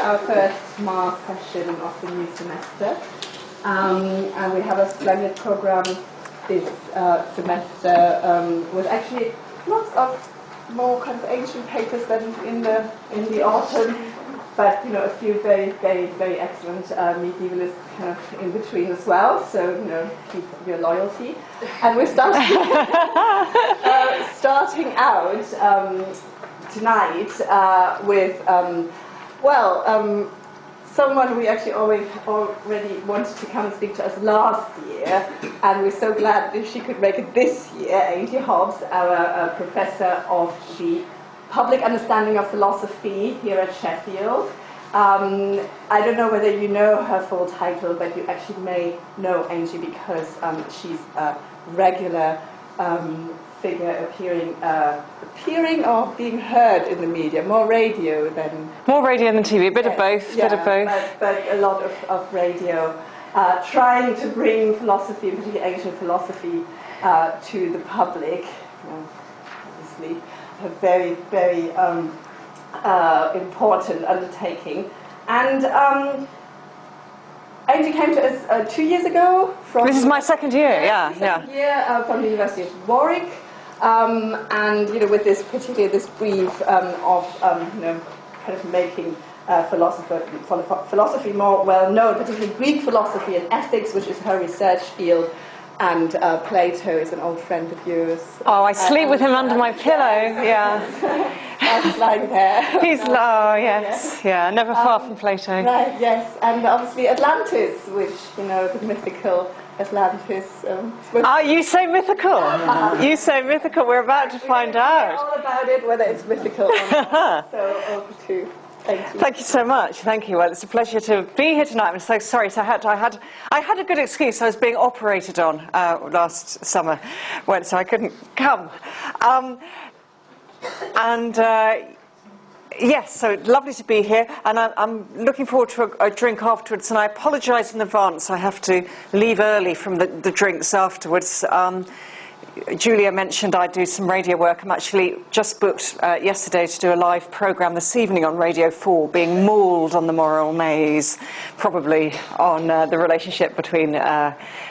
our first math session of the new semester. And we have a splendid program this semester with actually lots of more kind of ancient papers than in the autumn, but a few very, very, very excellent medievalists kind of in between as well. So keep your loyalty. And we're starting out tonight with someone we actually already wanted to come and speak to us last year, and we're so glad that she could make it this year. Angie Hobbs, our professor of the public understanding of philosophy here at Sheffield. I don't know whether you know her full title, but you actually may know Angie because she's a regular figure appearing or being heard in the media, more radio than TV, a bit of both, but a lot of radio, trying to bring philosophy, particularly ancient philosophy, to the public. Obviously, a very, very important undertaking. And Angie came to us 2 years ago. This is my second year, second year from the University of Warwick. And with this brief of kind of making philosophy more well known, particularly Greek philosophy and ethics, which is her research field, and Plato is an old friend of yours. Oh, I sleep with him under my pillow. Yeah, he's lying there. Never far from Plato. Right, yes, and obviously Atlantis, which the mythical Atlantis. You say mythical. You say mythical. We're about to find out all about it, whether it's mythical or not. So over to. Thank you so much. Thank you. Well, it's a pleasure to be here tonight. I'm so sorry. So I had a good excuse. I was being operated on last summer, so I couldn't come. Yes, so lovely to be here, and I'm looking forward to a drink afterwards, and I apologise in advance. I have to leave early from the drinks afterwards. Julia mentioned I do some radio work. I'm actually just booked yesterday to do a live programme this evening on Radio 4, being mauled on the moral maze, probably on the relationship between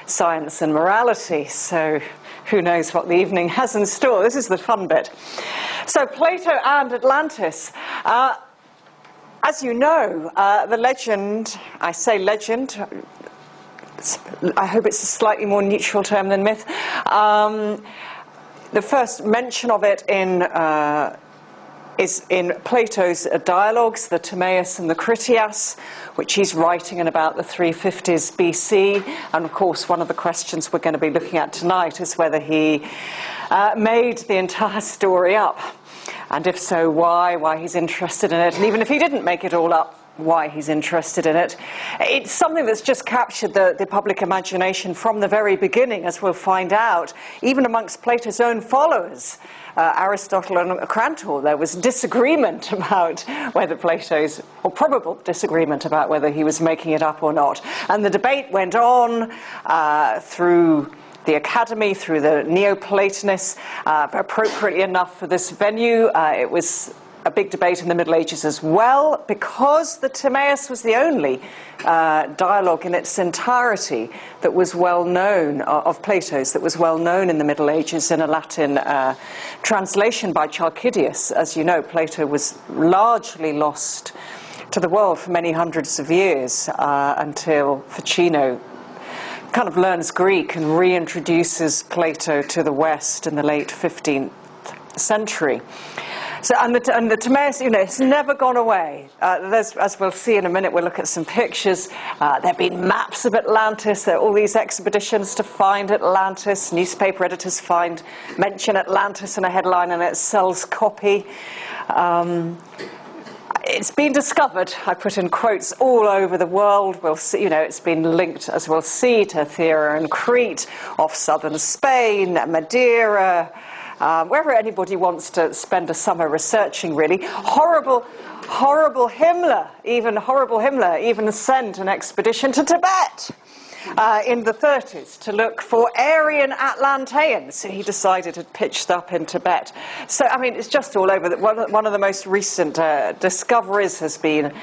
science and morality. So who knows what the evening has in store. This is the fun bit. So Plato and Atlantis. As you know, the legend, I say legend, I hope it's a slightly more neutral term than myth. The first mention of it is in Plato's dialogues, the Timaeus and the Critias, which he's writing in about the 350s BC. And of course, one of the questions we're going to be looking at tonight is whether he made the entire story up. And if so, why he's interested in it. And even if he didn't make it all up, why he's interested in it. It's something that's just captured the public imagination from the very beginning, as we'll find out. Even amongst Plato's own followers, Aristotle and Crantor, there was disagreement about whether or probable disagreement about whether he was making it up or not. And the debate went on through the Academy, through the Neoplatonists. Appropriately enough for this venue, it was a big debate in the Middle Ages as well, because the Timaeus was the only dialogue in its entirety that was well known, of Plato's, that was well known in the Middle Ages in a Latin translation by Chalcidius. As you know, Plato was largely lost to the world for many hundreds of years until Ficino kind of learns Greek and reintroduces Plato to the West in the late 15th century. So, and the Timaeus, it's never gone away. As we'll see in a minute, we'll look at some pictures. There have been maps of Atlantis. There are all these expeditions to find Atlantis. Newspaper editors mention Atlantis in a headline, and it sells copy. It's been discovered, I put in quotes, all over the world. We'll see, it's been linked, as we'll see, to Thera and Crete, off southern Spain, Madeira, wherever anybody wants to spend a summer researching, really. Horrible Himmler even sent an expedition to Tibet in the 30s to look for Aryan Atlanteans. He decided had pitched up in Tibet. So, it's just all over. One of the most recent discoveries has been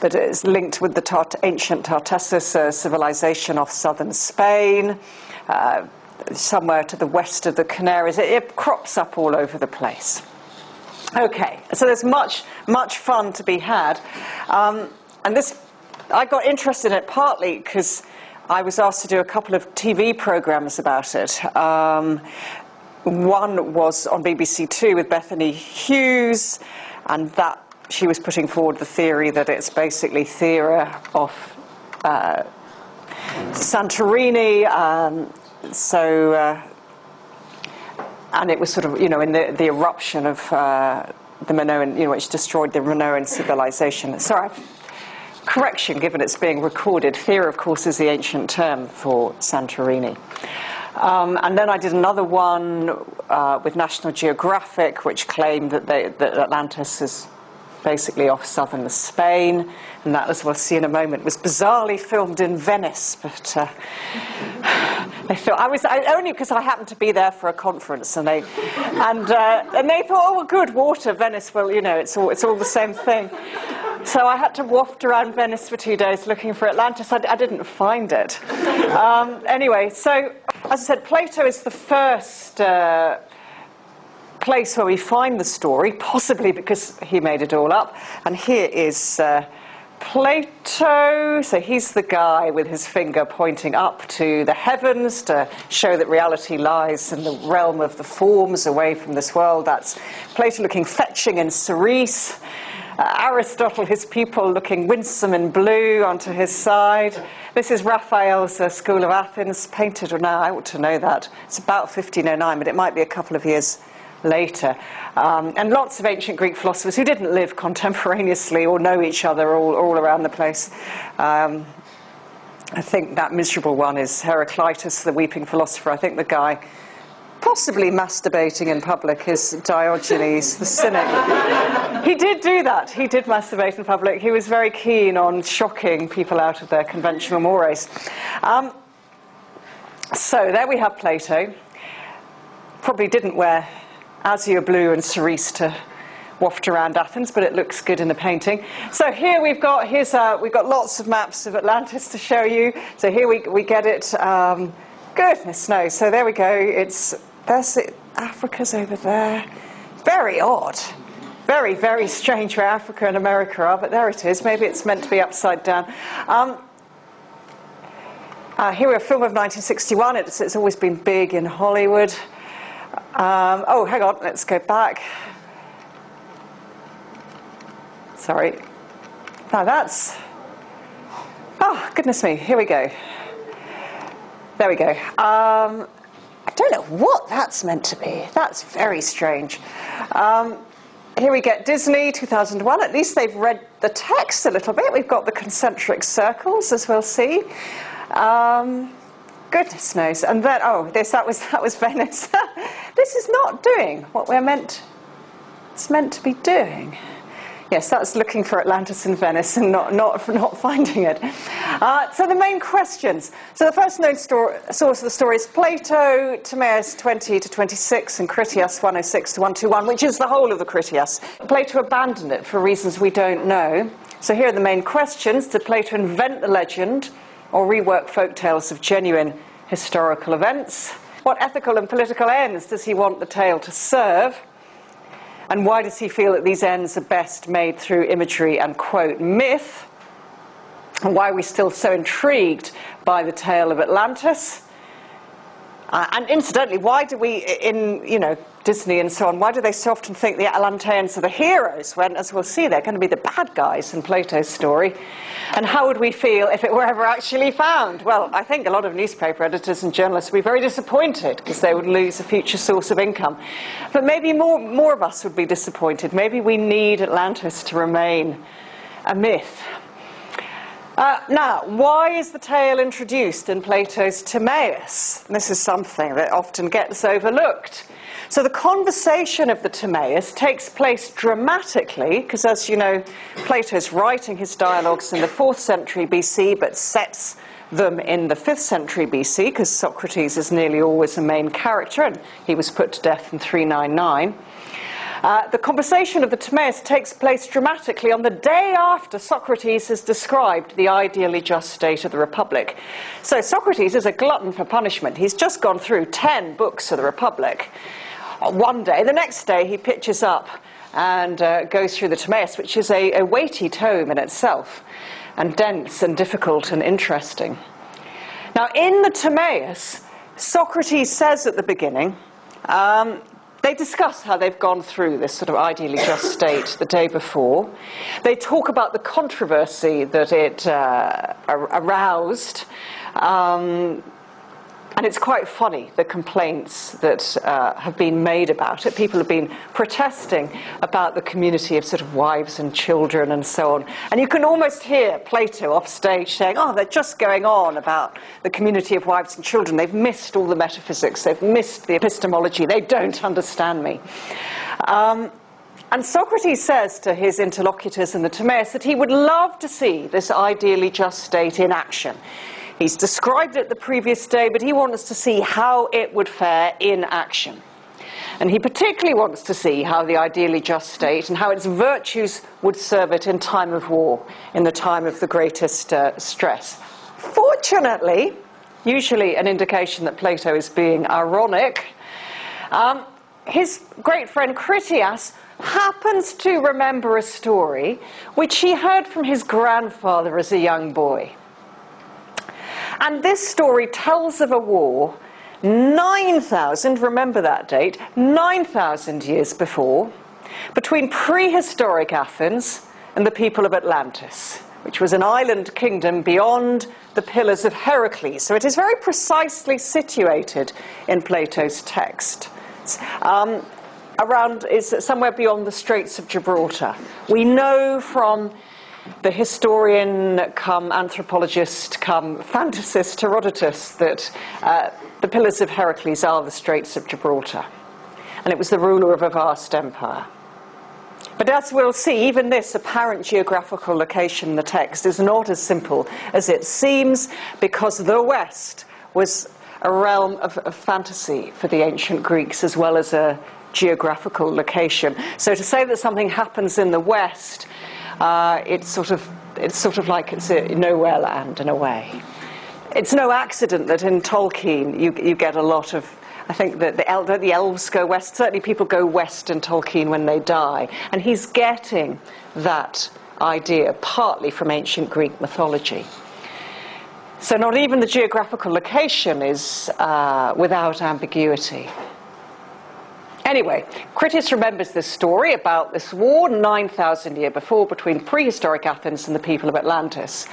but it's linked with the ancient Tartessus civilization off southern Spain, somewhere to the west of the Canaries. It crops up all over the place. Okay, so there's much fun to be had, and this, I got interested in it partly because I was asked to do a couple of TV programs about it. One was on BBC Two with Bethany Hughes, and that she was putting forward the theory that it's basically theory of Santorini. And it was sort of, in the eruption of the Minoan, which destroyed the Minoan civilization. Sorry, correction, given it's being recorded. Theory, of course, is the ancient term for Santorini. And then I did another one with National Geographic, which claimed that Atlantis is basically off southern Spain, and that, as we'll see in a moment, was bizarrely filmed in Venice. But only because I happened to be there for a conference, and they thought, oh, well, good, water, Venice. Well, it's all the same thing. So I had to waft around Venice for 2 days looking for Atlantis. I didn't find it. Anyway, so as I said, Plato is the first place where we find the story, possibly because he made it all up. And here is Plato. So he's the guy with his finger pointing up to the heavens to show that reality lies in the realm of the forms away from this world. That's Plato looking fetching in cerise. Aristotle, his pupil, looking winsome in blue onto his side. This is Raphael's School of Athens, painted, or now I ought to know that. It's about 1509, but it might be a couple of years later. And lots of ancient Greek philosophers who didn't live contemporaneously or know each other all around the place. I think that miserable one is Heraclitus, the weeping philosopher. I think the guy possibly masturbating in public is Diogenes, the cynic. He did do that. He did masturbate in public. He was very keen on shocking people out of their conventional mores. So there we have Plato. Probably didn't wear azure blue and cerise to waft around Athens, but it looks good in the painting. So here we've got lots of maps of Atlantis to show you. So here we get it. Goodness knows. So there we go. Africa's over there. Very odd. Very, very strange where Africa and America are, but there it is. Maybe it's meant to be upside down. Here we have a film of 1961. It's always been big in Hollywood. Oh, hang on. Let's go back. Sorry. Now that's... Oh, goodness me. Here we go. There we go. I don't know what that's meant to be. That's very strange. Here we get Disney, 2001. At least they've read the text a little bit. We've got the concentric circles, as we'll see. Goodness knows. And then, that was Venice. This is not doing what it's meant to be doing. Yes, that's looking for Atlantis and Venice and not finding it. So the main questions. So the first known source of the story is Plato, Timaeus 20 to 26, and Critias 106 to 121, which is the whole of the Critias. Plato abandoned it for reasons we don't know. So here are the main questions. Did Plato invent the legend or rework folk tales of genuine historical events? What ethical and political ends does he want the tale to serve? And why does he feel that these ends are best made through imagery and, quote, myth? And why are we still so intrigued by the tale of Atlantis? And incidentally, why do we, in Disney and so on, why do they so often think the Atlanteans are the heroes when, as we'll see, they're going to be the bad guys in Plato's story? And how would we feel if it were ever actually found? Well, I think a lot of newspaper editors and journalists would be very disappointed because they would lose a future source of income. But maybe more of us would be disappointed. Maybe we need Atlantis to remain a myth. Now, why is the tale introduced in Plato's Timaeus? This is something that often gets overlooked. So the conversation of the Timaeus takes place dramatically, because as you know, Plato's writing his dialogues in the 4th century BC, but sets them in the 5th century BC, because Socrates is nearly always a main character, and he was put to death in 399. The conversation of the Timaeus takes place dramatically on the day after Socrates has described the ideally just state of the Republic. So Socrates is a glutton for punishment. He's just gone through 10 books of the Republic. One day, the next day, he pitches up and goes through the Timaeus, which is a weighty tome in itself, and dense and difficult and interesting. Now, in the Timaeus, Socrates says at the beginning, they discuss how they've gone through this sort of ideally just state the day before. They talk about the controversy that it aroused. And it's quite funny, the complaints that have been made about it. People have been protesting about the community of sort of wives and children and so on. And you can almost hear Plato off stage saying, oh, they're just going on about the community of wives and children. They've missed all the metaphysics. They've missed the epistemology. They don't understand me. And Socrates says to his interlocutors in the Timaeus that he would love to see this ideally just state in action. He's described it the previous day, but he wants to see how it would fare in action. And he particularly wants to see how the ideally just state and how its virtues would serve it in time of war, in the time of the greatest stress. Fortunately, usually an indication that Plato is being ironic, his great friend Critias happens to remember a story which he heard from his grandfather as a young boy. And this story tells of a war 9,000, remember that date, 9,000 years before, between prehistoric Athens and the people of Atlantis, which was an island kingdom beyond the Pillars of Heracles. So it is very precisely situated in Plato's text. It's somewhere beyond the Straits of Gibraltar. We know from the historian come anthropologist come fantasist Herodotus that the Pillars of Heracles are the Straits of Gibraltar, and it was the ruler of a vast empire. But as we'll see, even this apparent geographical location in the text is not as simple as it seems, because the West was a realm of fantasy for the ancient Greeks as well as a geographical location. So to say that something happens in the West, it's sort of like it's a nowhere land in a way. It's no accident that in Tolkien you get a lot of, I think that the elves go west. Certainly people go west in Tolkien when they die. And he's getting that idea partly from ancient Greek mythology. So not even the geographical location is without ambiguity. Anyway, Critias remembers this story about this war 9,000 years before between prehistoric Athens and the people of Atlantis.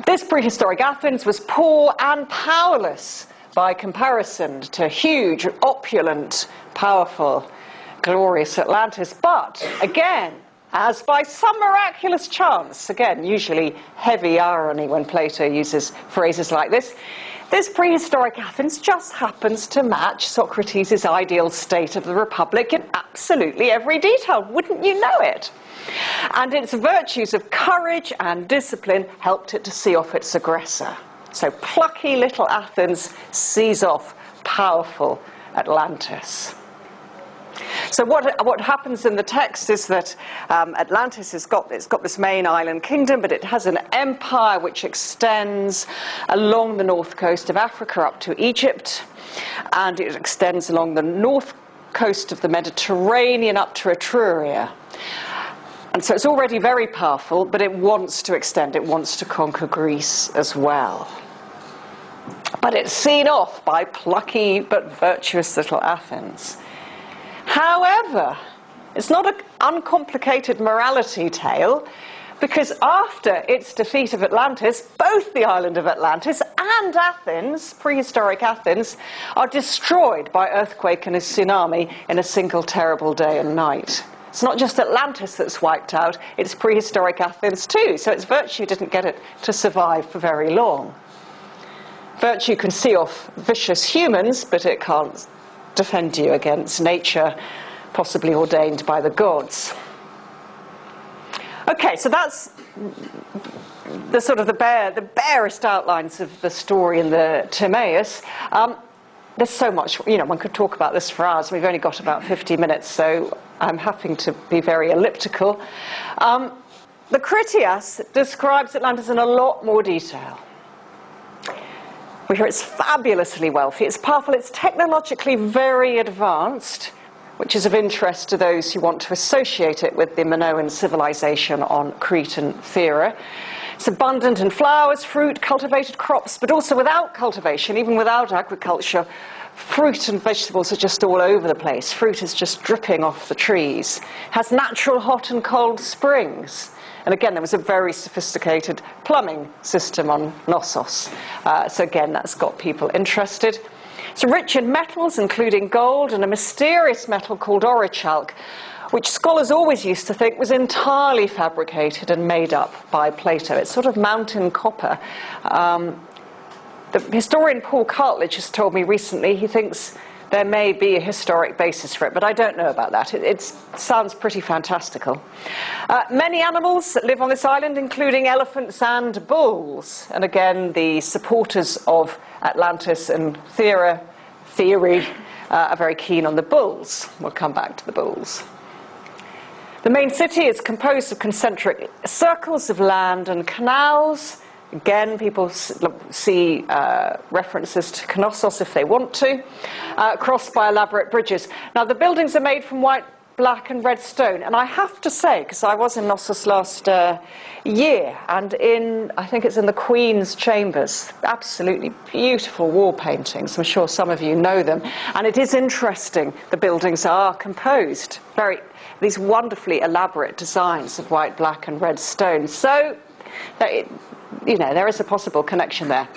This prehistoric Athens was poor and powerless by comparison to huge, opulent, powerful, glorious Atlantis. But again, as by some miraculous chance, again, usually heavy irony when Plato uses phrases like this, this prehistoric Athens just happens to match Socrates' ideal state of the Republic in absolutely every detail. Wouldn't you know it? And its virtues of courage and discipline helped it to see off its aggressor. So plucky little Athens sees off powerful Atlantis. So what happens in the text is that Atlantis it's got this main island kingdom, but it has an empire which extends along the north coast of Africa up to Egypt, and it extends along the north coast of the Mediterranean up to Etruria. And so it's already very powerful, but it wants to extend, it wants to conquer Greece as well. But it's seen off by plucky but virtuous little Athens. However, it's not an uncomplicated morality tale, because after its defeat of Atlantis, both the island of Atlantis and Athens, prehistoric Athens, are destroyed by earthquake and a tsunami in a single terrible day and night. It's not just Atlantis that's wiped out, it's prehistoric Athens too, so its virtue didn't get it to survive for very long. Virtue can see off vicious humans, but it can't defend you against nature, possibly ordained by the gods. Okay, so that's the sort of the barest outlines of the story in the Timaeus. there's so much, you know, one could talk about this for hours. We've only got about 50 minutes, so I'm having to be very elliptical. The Critias describes Atlantis in a lot more detail. We hear it's fabulously wealthy, it's powerful, it's technologically very advanced, which is of interest to those who want to associate it with the Minoan civilization on Crete and Thera. It's abundant in flowers, fruit, cultivated crops, but also without cultivation, even without agriculture, fruit and vegetables are just all over the place. Fruit is just dripping off the trees. It has natural hot and cold springs. And again, there was a very sophisticated plumbing system on Knossos. So again, that's got people interested. It's rich in metals, including gold and a mysterious metal called orichalc, which scholars always used to think was entirely fabricated and made up by Plato. It's sort of mountain copper. The historian Paul Cartledge has told me recently he thinks there may be a historic basis for it, but I don't know about that. It sounds pretty fantastical. Many animals live on this island, including elephants and bulls. And again, the supporters of Atlantis and theory are very keen on the bulls. We'll come back to the bulls. The main city is composed of concentric circles of land and canals. Again, people see references to Knossos if they want to, crossed by elaborate bridges. Now, the buildings are made from white, black and red stone. And I have to say, because I was in Knossos last year, and I think it's in the Queen's chambers, absolutely beautiful wall paintings. I'm sure some of you know them. And it is interesting, the buildings are composed, these wonderfully elaborate designs of white, black and red stone. So, there is a possible connection there.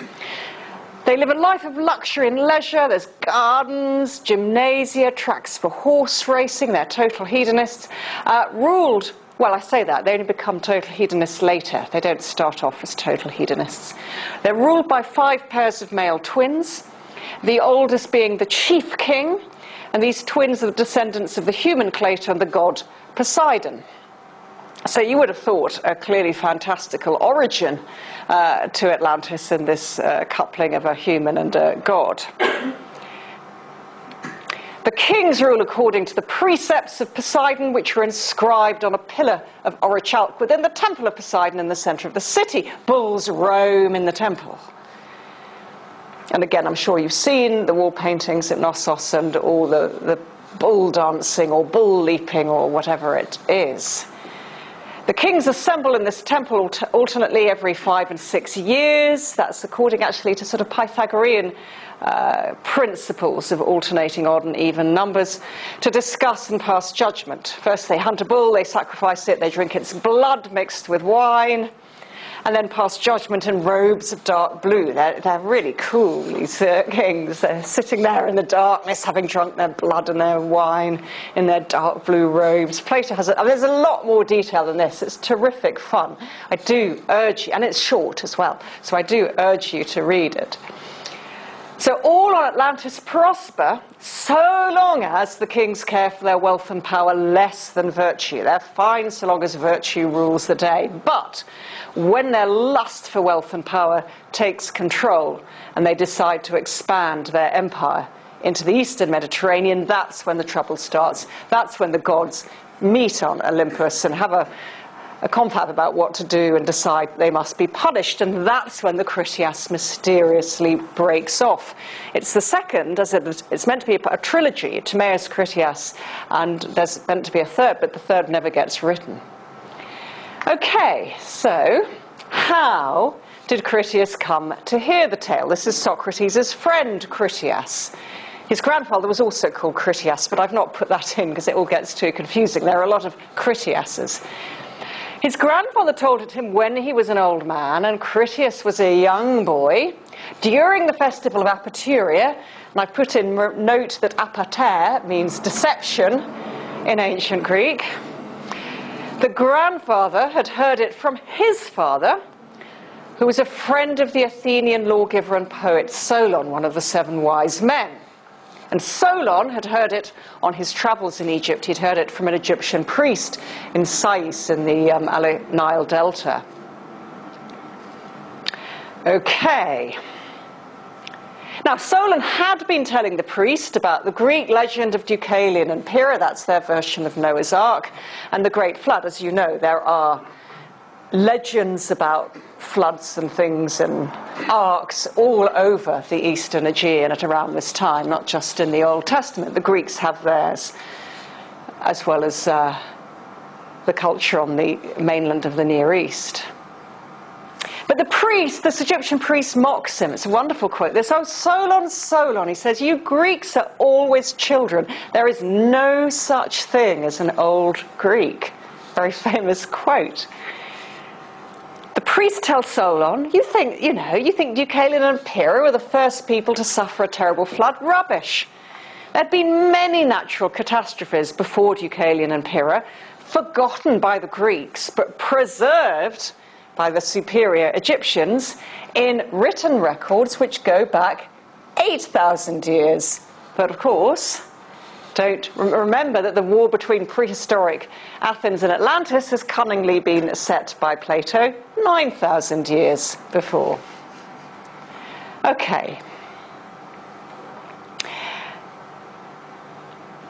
They live a life of luxury and leisure. There's gardens, gymnasia, tracks for horse racing. They're total hedonists. Well, I say that, they only become total hedonists later. They don't start off as total hedonists. They're ruled by 5 pairs of male twins, the oldest being the chief king, and these twins are the descendants of the human Plato and the god Poseidon. So you would have thought a clearly fantastical origin to Atlantis in this coupling of a human and a god. The kings rule according to the precepts of Poseidon, which were inscribed on a pillar of orichalc within the temple of Poseidon in the center of the city. Bulls roam in the temple. And again, I'm sure you've seen the wall paintings at Knossos and all the bull dancing or bull leaping or whatever it is. The kings assemble in this temple alternately every 5 and 6 years. That's according actually to sort of Pythagorean principles of alternating odd and even numbers, to discuss and pass judgment. First they hunt a bull, they sacrifice it, they drink its blood mixed with wine, and then pass judgment in robes of dark blue. They're really cool, these kings. They're sitting there in the darkness, having drunk their blood and their wine in their dark blue robes. Plato has there's a lot more detail than this. It's terrific fun. I do urge you, and it's short as well, so I do urge you to read it. So all on Atlantis prosper so long as the kings care for their wealth and power less than virtue. They're fine so long as virtue rules the day. But when their lust for wealth and power takes control and they decide to expand their empire into the eastern Mediterranean, that's when the trouble starts. That's when the gods meet on Olympus and have a confab about what to do and decide they must be punished, and that's when the Critias mysteriously breaks off. It's the second, as it's meant to be a trilogy, Timaeus, Critias, and there's meant to be a third, but the third never gets written. Okay, so how did Critias come to hear the tale? This is Socrates' friend Critias. His grandfather was also called Critias, but I've not put that in because it all gets too confusing. There are a lot of Critiases. His grandfather told it him when he was an old man, and Critias was a young boy, during the festival of Apateria, and I put in note that apater means deception in ancient Greek. The grandfather had heard it from his father, who was a friend of the Athenian lawgiver and poet Solon, one of the 7 wise men. And Solon had heard it on his travels in Egypt. He'd heard it from an Egyptian priest in Sais in the Nile Delta. Okay. Now, Solon had been telling the priest about the Greek legend of Deucalion and Pyrrha. That's their version of Noah's Ark and the Great Flood. As you know, there are legends about floods and things and arks all over the Eastern Aegean at around this time, not just in the Old Testament. The Greeks have theirs, as well as the culture on the mainland of the Near East. But the priest, this Egyptian priest, mocks him. It's a wonderful quote. This, "Oh, Solon, Solon," he says, "you Greeks are always children. There is no such thing as an old Greek." Very famous quote. The priest tells Solon, you think Deucalion and Pyrrha were the first people to suffer a terrible flood? Rubbish. There'd been many natural catastrophes before Deucalion and Pyrrha, forgotten by the Greeks, but preserved by the superior Egyptians in written records which go back 8,000 years. But of course, don't remember that the war between prehistoric Athens and Atlantis has cunningly been set by Plato 9,000 years before. Okay.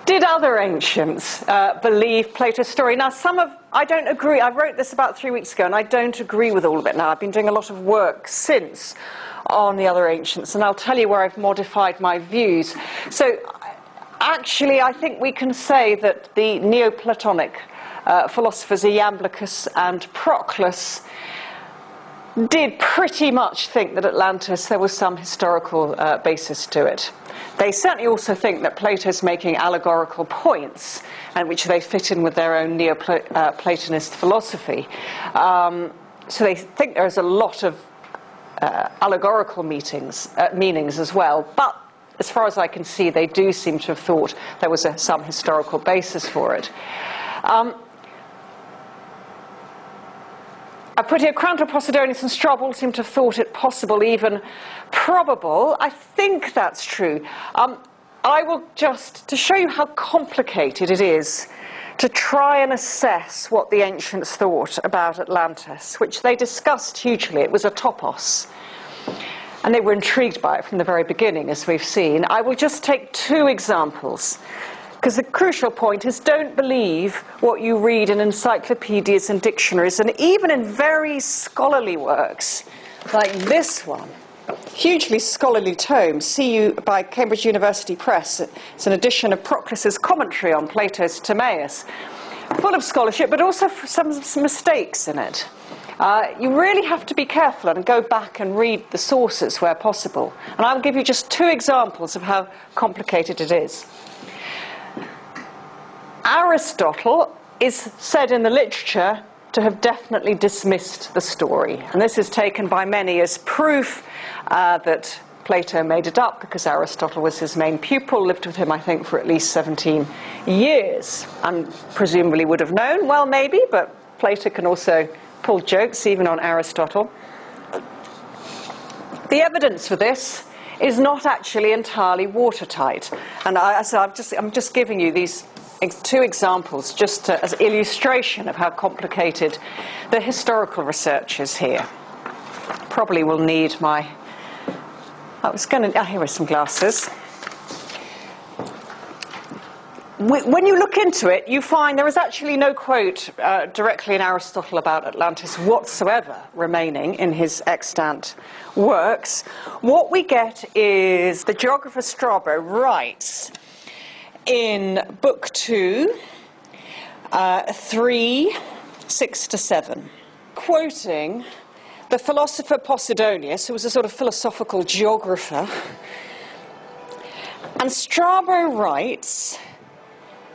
Did other ancients believe Plato's story? Now, I don't agree. I wrote this about 3 weeks ago, and I don't agree with all of it now. I've been doing a lot of work since on the other ancients, and I'll tell you where I've modified my views. So, actually, I think we can say that the Neoplatonic philosophers Iamblichus and Proclus did pretty much think that Atlantis, there was some historical basis to it. They certainly also think that Plato's making allegorical points, and which they fit in with their own Neoplatonist philosophy. So they think there's a lot of allegorical meanings as well. But as far as I can see, they do seem to have thought there was some historical basis for it. I put here, Crantor, Posidonius and Strabo all seem to have thought it possible, even probable. I think that's true. I will just, to show you how complicated it is to try and assess what the ancients thought about Atlantis, which they discussed hugely. It was a topos. And they were intrigued by it from the very beginning, as we've seen. I will just take 2 examples, because the crucial point is don't believe what you read in encyclopedias and dictionaries, and even in very scholarly works, like this one. Hugely scholarly tome, CU by Cambridge University Press. It's an edition of Proclus's commentary on Plato's Timaeus. Full of scholarship, but also some mistakes in it. You really have to be careful and go back and read the sources where possible. And I'll give you just 2 examples of how complicated it is. Aristotle is said in the literature to have definitely dismissed the story. And this is taken by many as proof that Plato made it up, because Aristotle was his main pupil, lived with him, I think, for at least 17 years, and presumably would have known. Well, maybe, but Plato can also pull jokes even on Aristotle. The evidence for this is not actually entirely watertight. And I'm just giving you these 2 examples just as illustration of how complicated the historical research is here. Probably will need my... here are some glasses. When you look into it, you find there is actually no quote directly in Aristotle about Atlantis whatsoever remaining in his extant works. What we get is the geographer Strabo writes in Book 2, 3, 6-7, quoting the philosopher Posidonius, who was a sort of philosophical geographer. And Strabo writes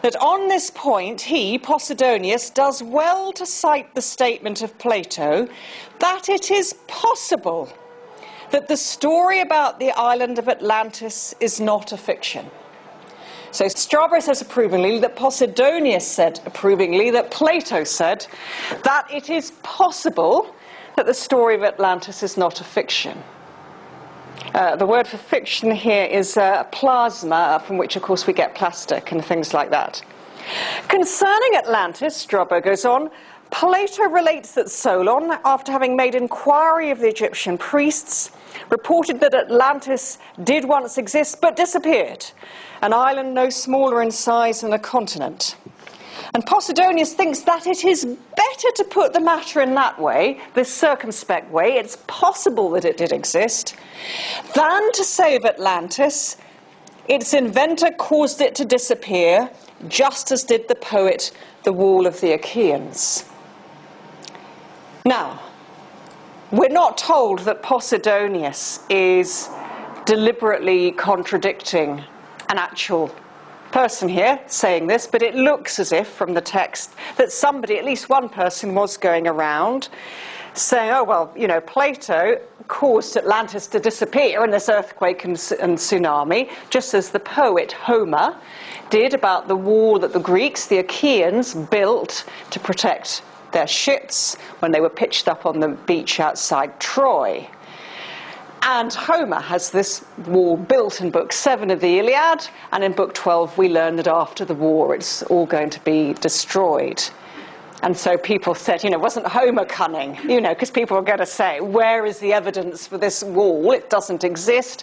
that on this point he, Posidonius, does well to cite the statement of Plato that it is possible that the story about the island of Atlantis is not a fiction. So Strabo says approvingly that Posidonius said approvingly that Plato said that it is possible that the story of Atlantis is not a fiction. The word for fiction here is plasma, from which, of course, we get plastic and things like that. Concerning Atlantis, Strabo goes on, Plato relates that Solon, after having made inquiry of the Egyptian priests, reported that Atlantis did once exist but disappeared, an island no smaller in size than a continent. And Posidonius thinks that it is better to put the matter in that way, this circumspect way, it's possible that it did exist, than to say of Atlantis, its inventor caused it to disappear, just as did the poet the wall of the Achaeans. Now, we're not told that Posidonius is deliberately contradicting an actual person here saying this, but it looks as if, from the text, that somebody, at least one person, was going around saying, oh, well, you know, Plato caused Atlantis to disappear in this earthquake and tsunami, just as the poet Homer did about the wall that the Greeks, the Achaeans, built to protect their ships when they were pitched up on the beach outside Troy. And Homer has this wall built in Book 7 of the Iliad, and in Book 12 we learn that after the war it's all going to be destroyed. And so people said, you know, wasn't Homer cunning? You know, because people are going to say, where is the evidence for this wall? It doesn't exist.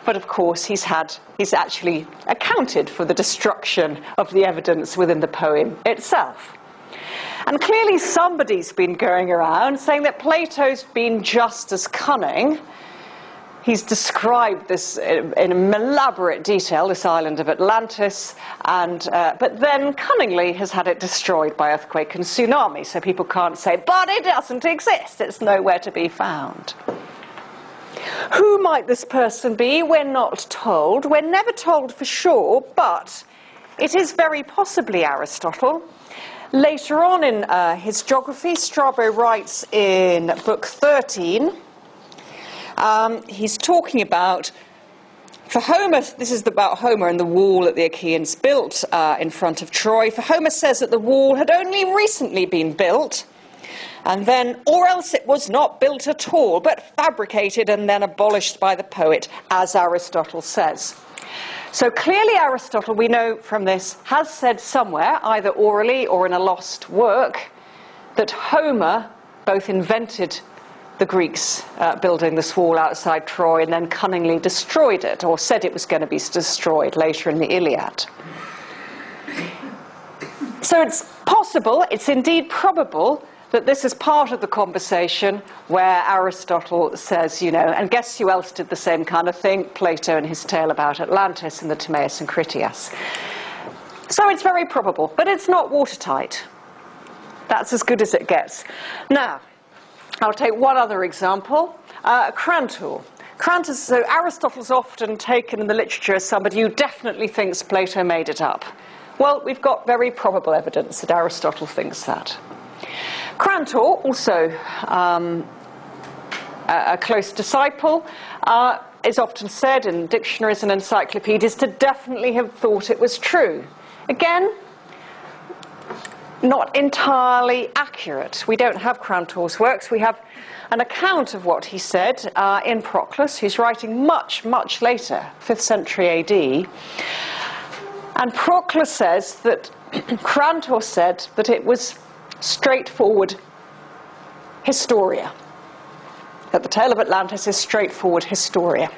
But of course he's actually accounted for the destruction of the evidence within the poem itself. And clearly somebody's been going around saying that Plato's been just as cunning. He's described this in elaborate detail, this island of Atlantis, but then cunningly has had it destroyed by earthquake and tsunami, so people can't say, but it doesn't exist, it's nowhere to be found. Who might this person be? We're not told. We're never told for sure, but it is very possibly Aristotle. Later on in his geography, Strabo writes in Book 13, he's talking about, for Homer, this is about Homer and the wall that the Achaeans built in front of Troy. For Homer says that the wall had only recently been built, and then, or else it was not built at all, but fabricated and then abolished by the poet, as Aristotle says. So clearly Aristotle, we know from this, has said somewhere, either orally or in a lost work, that Homer both invented the Greeks building this wall outside Troy and then cunningly destroyed it, or said it was going to be destroyed later in the Iliad. So it's possible, it's indeed probable, that this is part of the conversation where Aristotle says, you know, and guess who else did the same kind of thing? Plato in his tale about Atlantis and the Timaeus and Critias. So it's very probable, but it's not watertight. That's as good as it gets. Now, I'll take one other example, Crantor. So Aristotle's often taken in the literature as somebody who definitely thinks Plato made it up. Well, we've got very probable evidence that Aristotle thinks that. Crantor, also a close disciple, is often said in dictionaries and encyclopedias to definitely have thought it was true. Again, not entirely accurate. We don't have Crantor's works. We have an account of what he said in Proclus, who's writing much, much later, 5th century AD. And Proclus says that Crantor said that it was straightforward historia, that the tale of Atlantis is straightforward historia.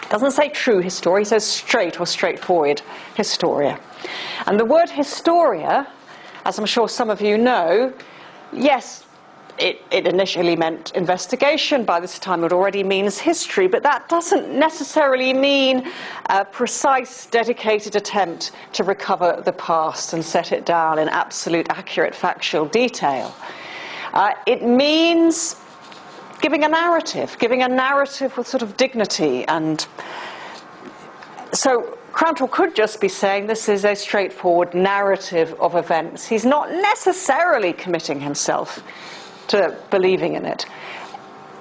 It doesn't say true historia, he says straight or straightforward historia. And the word historia, as I'm sure some of you know, yes, it initially meant investigation. By this time it already means history, but that doesn't necessarily mean a precise, dedicated attempt to recover the past and set it down in absolute, accurate, factual detail. It means giving a narrative with sort of dignity. And so Crantor could just be saying this is a straightforward narrative of events. He's not necessarily committing himself to believing in it.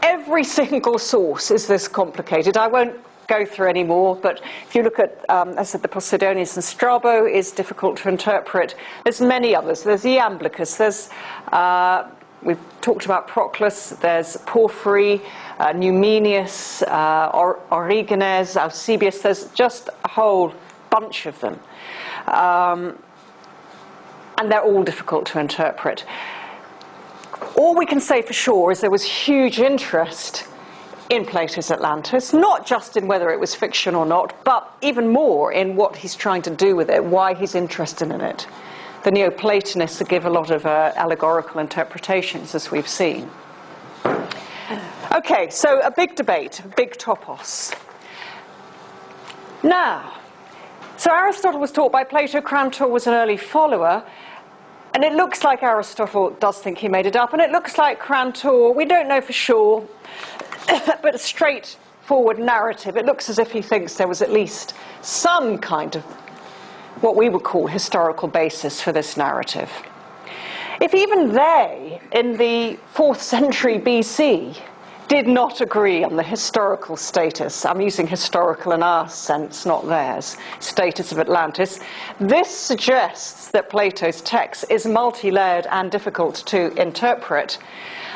Every single source is this complicated. I won't go through any more, but if you look at, as I said, the Posidonius and Strabo is difficult to interpret. There's many others. There's Iamblichus, there's, we've talked about Proclus, there's Porphyry, Numenius, Origenes, Eusebius, there's just a whole bunch of them. and they're all difficult to interpret. All we can say for sure is there was huge interest in Plato's Atlantis, not just in whether it was fiction or not, but even more in what he's trying to do with it, why he's interested in it. The Neoplatonists give a lot of allegorical interpretations, as we've seen. Okay, so a big debate, a big topos. Now, so Aristotle was taught by Plato, Crantor was an early follower, and it looks like Aristotle does think he made it up, and it looks like Crantor, we don't know for sure, but a straightforward narrative. It looks as if he thinks there was at least some kind of what we would call historical basis for this narrative. If even they, in the 4th century BC, did not agree on the historical status, I'm using historical in our sense, not theirs, status of Atlantis, this suggests that Plato's text is multi-layered and difficult to interpret.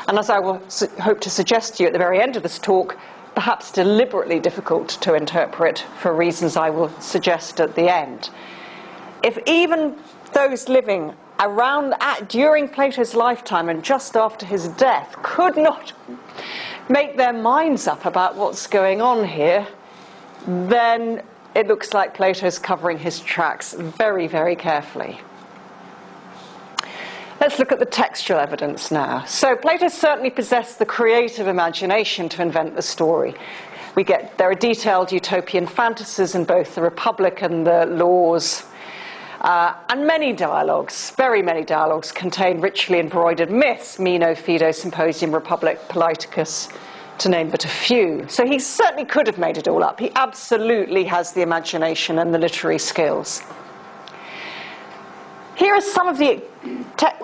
And as I will hope to suggest to you at the very end of this talk, perhaps deliberately difficult to interpret for reasons I will suggest at the end. If even those living during Plato's lifetime and just after his death could not make their minds up about what's going on here, then it looks like Plato's covering his tracks very, very carefully. Let's look at the textual evidence now. So Plato certainly possessed the creative imagination to invent the story. There are detailed utopian fantasies in both the Republic and the Laws. And many dialogues, very many dialogues, contain richly embroidered myths, Meno, Phaedo, Symposium, Republic, Politicus, to name but a few. So he certainly could have made it all up. He absolutely has the imagination and the literary skills. Here is some of the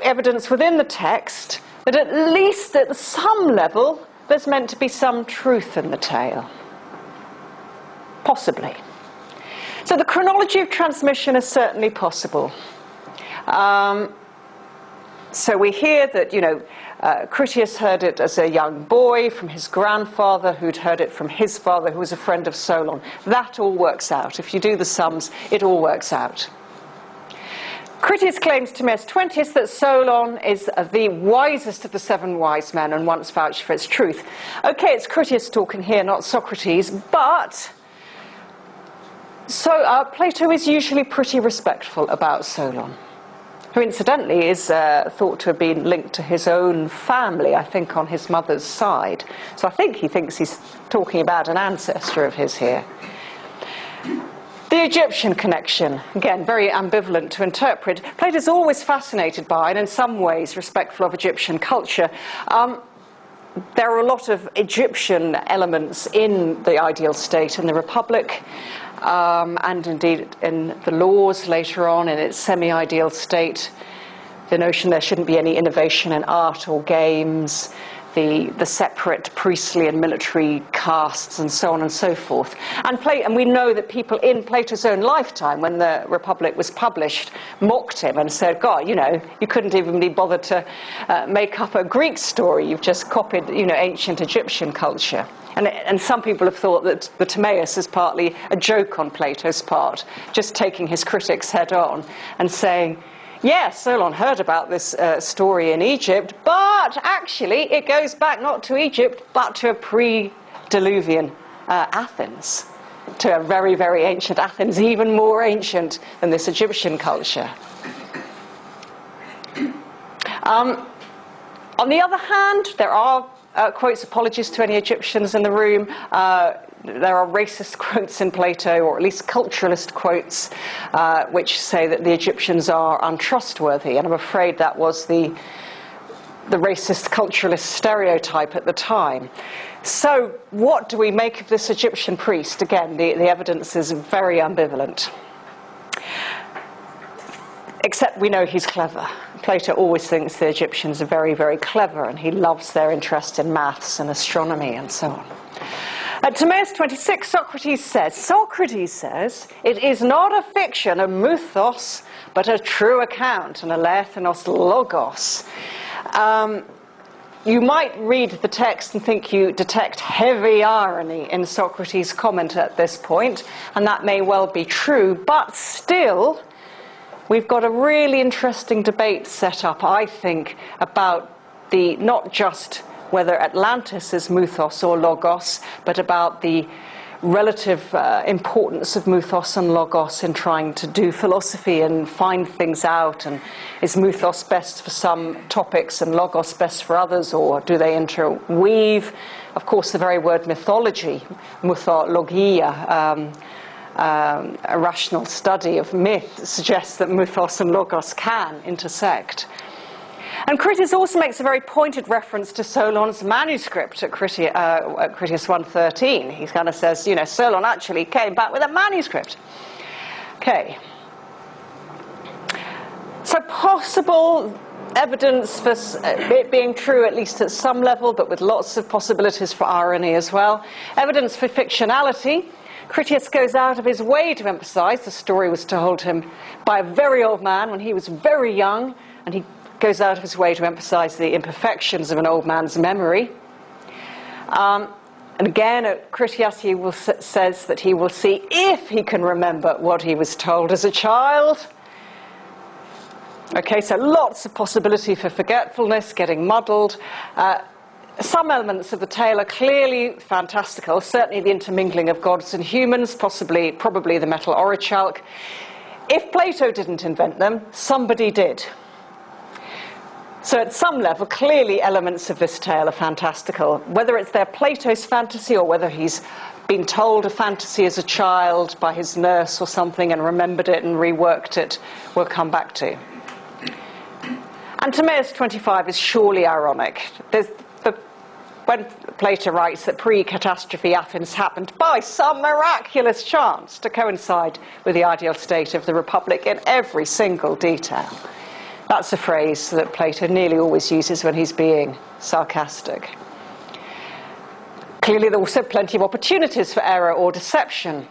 evidence within the text that at least at some level there's meant to be some truth in the tale. Possibly. So the chronology of transmission is certainly possible. So we hear that, Critias heard it as a young boy from his grandfather, who'd heard it from his father, who was a friend of Solon. That all works out. If you do the sums, it all works out. Critias claims Timaeus 20th that Solon is the wisest of the 7 wise men and once vouched for its truth. Okay, it's Critias talking here, not Socrates, but Plato is usually pretty respectful about Solon, who incidentally is thought to have been linked to his own family, I think on his mother's side. So I think he thinks he's talking about an ancestor of his here. The Egyptian connection, again, very ambivalent to interpret. Plato's always fascinated by, and in some ways respectful of, Egyptian culture. There are a lot of Egyptian elements in the ideal state in the Republic, and indeed in the Laws later on, in its semi-ideal state. The notion there shouldn't be any innovation in art or games, the separate priestly and military castes, and so on and so forth. And we know that people in Plato's own lifetime, when the Republic was published, mocked him and said, God, you couldn't even be bothered to make up a Greek story. You've just copied, ancient Egyptian culture. And some people have thought that the Timaeus is partly a joke on Plato's part, just taking his critics head on and saying, yes, Solon heard about this story in Egypt, but actually it goes back not to Egypt, but to a pre-Diluvian Athens, to a very, very ancient Athens, even more ancient than this Egyptian culture. On the other hand, there are quotes, apologies to any Egyptians in the room. There are racist quotes in Plato, or at least culturalist quotes, which say that the Egyptians are untrustworthy, and I'm afraid that was the racist culturalist stereotype at the time. So what do we make of this Egyptian priest? Again, the evidence is very ambivalent. Except we know he's clever. Plato always thinks the Egyptians are very, very clever, and he loves their interest in maths and astronomy and so on. At Timaeus 26, Socrates says, it is not a fiction, a mythos, but a true account, an alethanos logos. You might read the text and think you detect heavy irony in Socrates' comment at this point, and that may well be true, but still, we've got a really interesting debate set up, I think, about not just whether Atlantis is mythos or logos, but about the relative importance of mythos and logos in trying to do philosophy and find things out. And is mythos best for some topics and logos best for others, or do they interweave? Of course, the very word mythology, mythologia, a rational study of myth, suggests that mythos and logos can intersect. And Critias also makes a very pointed reference to Solon's manuscript at Critias 1:13. He kind of says, you know, Solon actually came back with a manuscript. Okay. So possible evidence for it being true, at least at some level, but with lots of possibilities for irony as well. Evidence for fictionality. Critias goes out of his way to emphasize the story was told him by a very old man when he was very young, and he goes out of his way to emphasize the imperfections of an old man's memory. And again, at Critias, he says that he will see if he can remember what he was told as a child. Okay, so lots of possibility for forgetfulness, getting muddled. Some elements of the tale are clearly fantastical, certainly the intermingling of gods and humans, probably the metal orichalk. If Plato didn't invent them, somebody did. So at some level, clearly elements of this tale are fantastical. Whether it's their Plato's fantasy or whether he's been told a fantasy as a child by his nurse or something and remembered it and reworked it, we'll come back to. And Timaeus 25 is surely ironic. When Plato writes that pre-catastrophe Athens happened by some miraculous chance to coincide with the ideal state of the Republic in every single detail. That's a phrase that Plato nearly always uses when he's being sarcastic. Clearly, there are also plenty of opportunities for error or deception.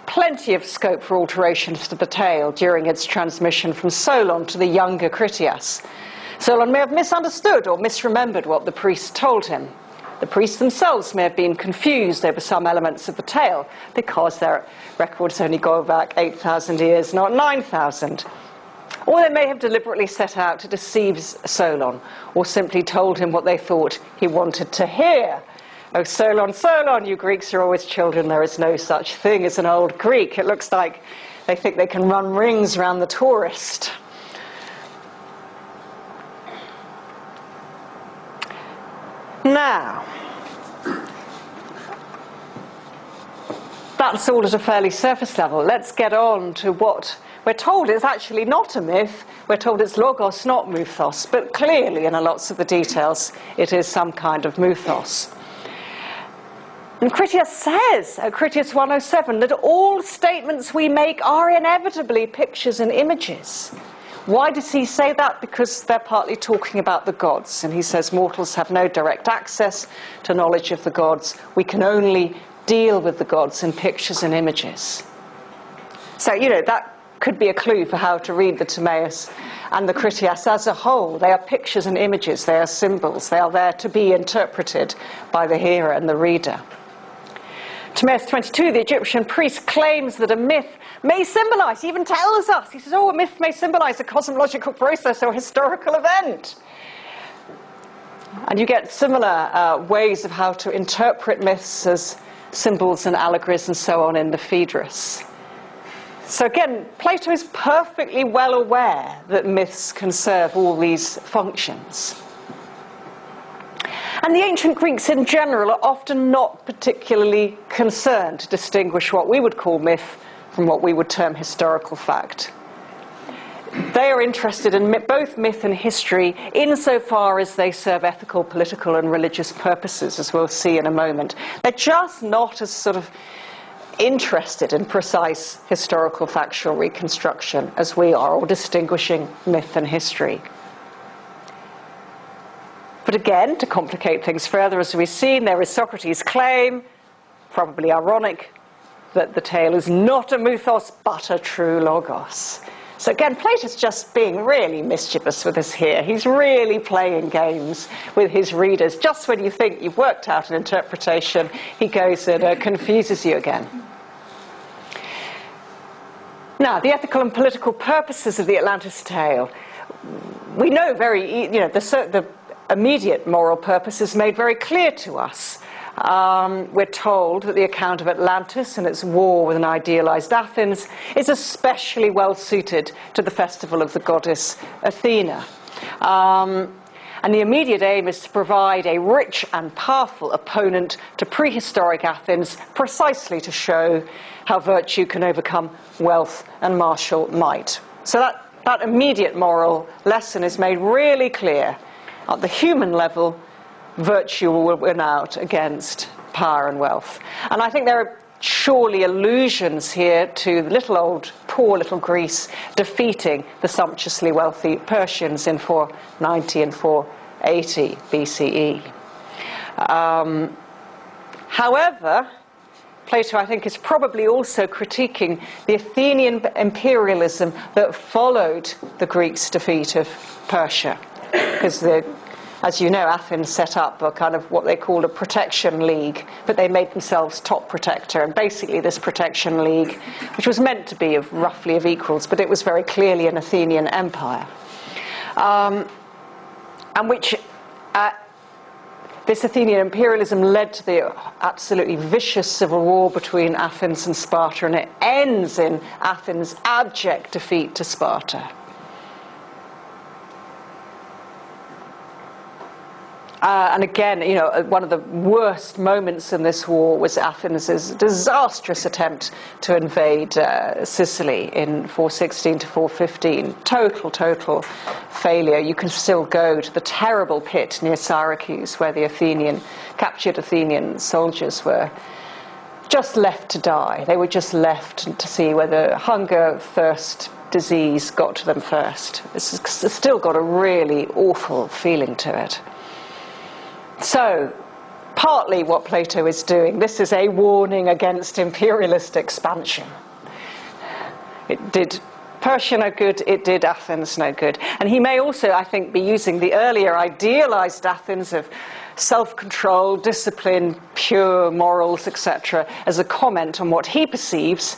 Plenty of scope for alterations to the tale during its transmission from Solon to the younger Critias. Solon may have misunderstood or misremembered what the priests told him. The priests themselves may have been confused over some elements of the tale because their records only go back 8,000 years, not 9,000. Or they may have deliberately set out to deceive Solon, or simply told him what they thought he wanted to hear. Oh, Solon, Solon, you Greeks are always children. There is no such thing as an old Greek. It looks like they think they can run rings around the tourist. Now, that's all at a fairly surface level. Let's get on to what we're told is actually not a myth. We're told it's logos, not mythos. But clearly, in lots of the details, it is some kind of mythos. And Critias says, at Critias 107, that all statements we make are inevitably pictures and images. Why does he say that? Because they're partly talking about the gods. And he says mortals have no direct access to knowledge of the gods. We can only deal with the gods in pictures and images. So, you know, that could be a clue for how to read the Timaeus and the Critias as a whole. They are pictures and images. They are symbols. They are there to be interpreted by the hearer and the reader. Timaeus 22, the Egyptian priest claims that a myth may symbolize, he even tells us, he says, oh, a myth may symbolize a cosmological process or historical event. And you get similar ways of how to interpret myths as symbols and allegories and so on in the Phaedrus. So again, Plato is perfectly well aware that myths can serve all these functions. And the ancient Greeks in general are often not particularly concerned to distinguish what we would call myth from what we would term historical fact. They are interested in both myth and history insofar as they serve ethical, political and religious purposes, as we'll see in a moment. They're just not as sort of interested in precise historical factual reconstruction as we are, or distinguishing myth and history. But again, to complicate things further, as we've seen, there is Socrates' claim, probably ironic, that the tale is not a mythos but a true logos. So again, Plato's just being really mischievous with us here. He's really playing games with his readers. Just when you think you've worked out an interpretation, he goes and confuses you again. Now, the ethical and political purposes of the Atlantis tale, we know the immediate moral purpose is made very clear to us. We're told that the account of Atlantis and its war with an idealized Athens is especially well suited to the festival of the goddess Athena. And the immediate aim is to provide a rich and powerful opponent to prehistoric Athens, precisely to show how virtue can overcome wealth and martial might. So that immediate moral lesson is made really clear. At the human level, virtue will win out against power and wealth. And I think there are surely allusions here to poor little Greece defeating the sumptuously wealthy Persians in 490 and 480 BCE. However, Plato, I think, is probably also critiquing the Athenian imperialism that followed the Greeks' defeat of Persia. Because, as you know, Athens set up a kind of what they called a protection league, but they made themselves top protector. And basically this protection league, which was meant to be roughly of equals, but it was very clearly an Athenian empire. And which this Athenian imperialism led to the absolutely vicious civil war between Athens and Sparta, and it ends in Athens' abject defeat to Sparta. And again, one of the worst moments in this war was Athens' disastrous attempt to invade Sicily in 416 to 415. Total failure. You can still go to the terrible pit near Syracuse where the captured Athenian soldiers were just left to die. They were just left to see whether hunger, thirst, disease got to them first. It's still got a really awful feeling to it. So, partly what Plato is doing, this is a warning against imperialist expansion. It did Persia no good, it did Athens no good. And he may also, I think, be using the earlier idealized Athens of self-control, discipline, pure morals, etc., as a comment on what he perceives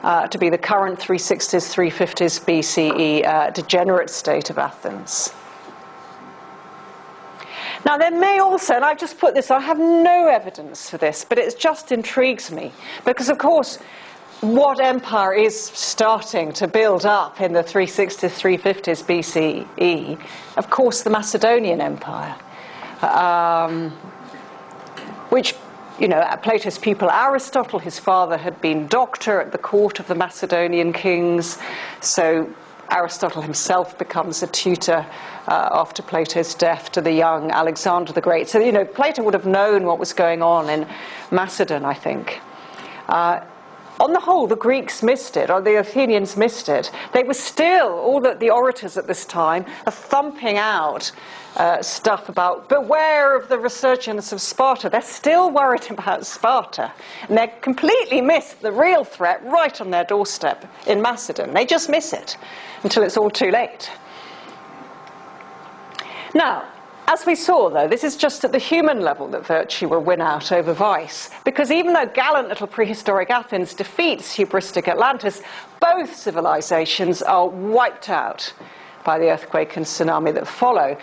to be the current 360s, 350s BCE degenerate state of Athens. Now, there may also, and I've just put this, I have no evidence for this, but it just intrigues me, because, of course, what empire is starting to build up in the 360s, 350s BCE? Of course, the Macedonian Empire, which, Plato's pupil Aristotle, his father had been doctor at the court of the Macedonian kings, so Aristotle himself becomes a tutor after Plato's death to the young Alexander the Great. So, Plato would have known what was going on in Macedon, I think. On the whole, the Greeks missed it, or the Athenians missed it. They were still, all the orators at this time are thumping out stuff about beware of the resurgence of Sparta. They're still worried about Sparta. And they completely miss the real threat right on their doorstep in Macedon. They just miss it until it's all too late. Now, as we saw, though, this is just at the human level that virtue will win out over vice. Because even though gallant little prehistoric Athens defeats hubristic Atlantis, both civilizations are wiped out by the earthquake and tsunami that follow.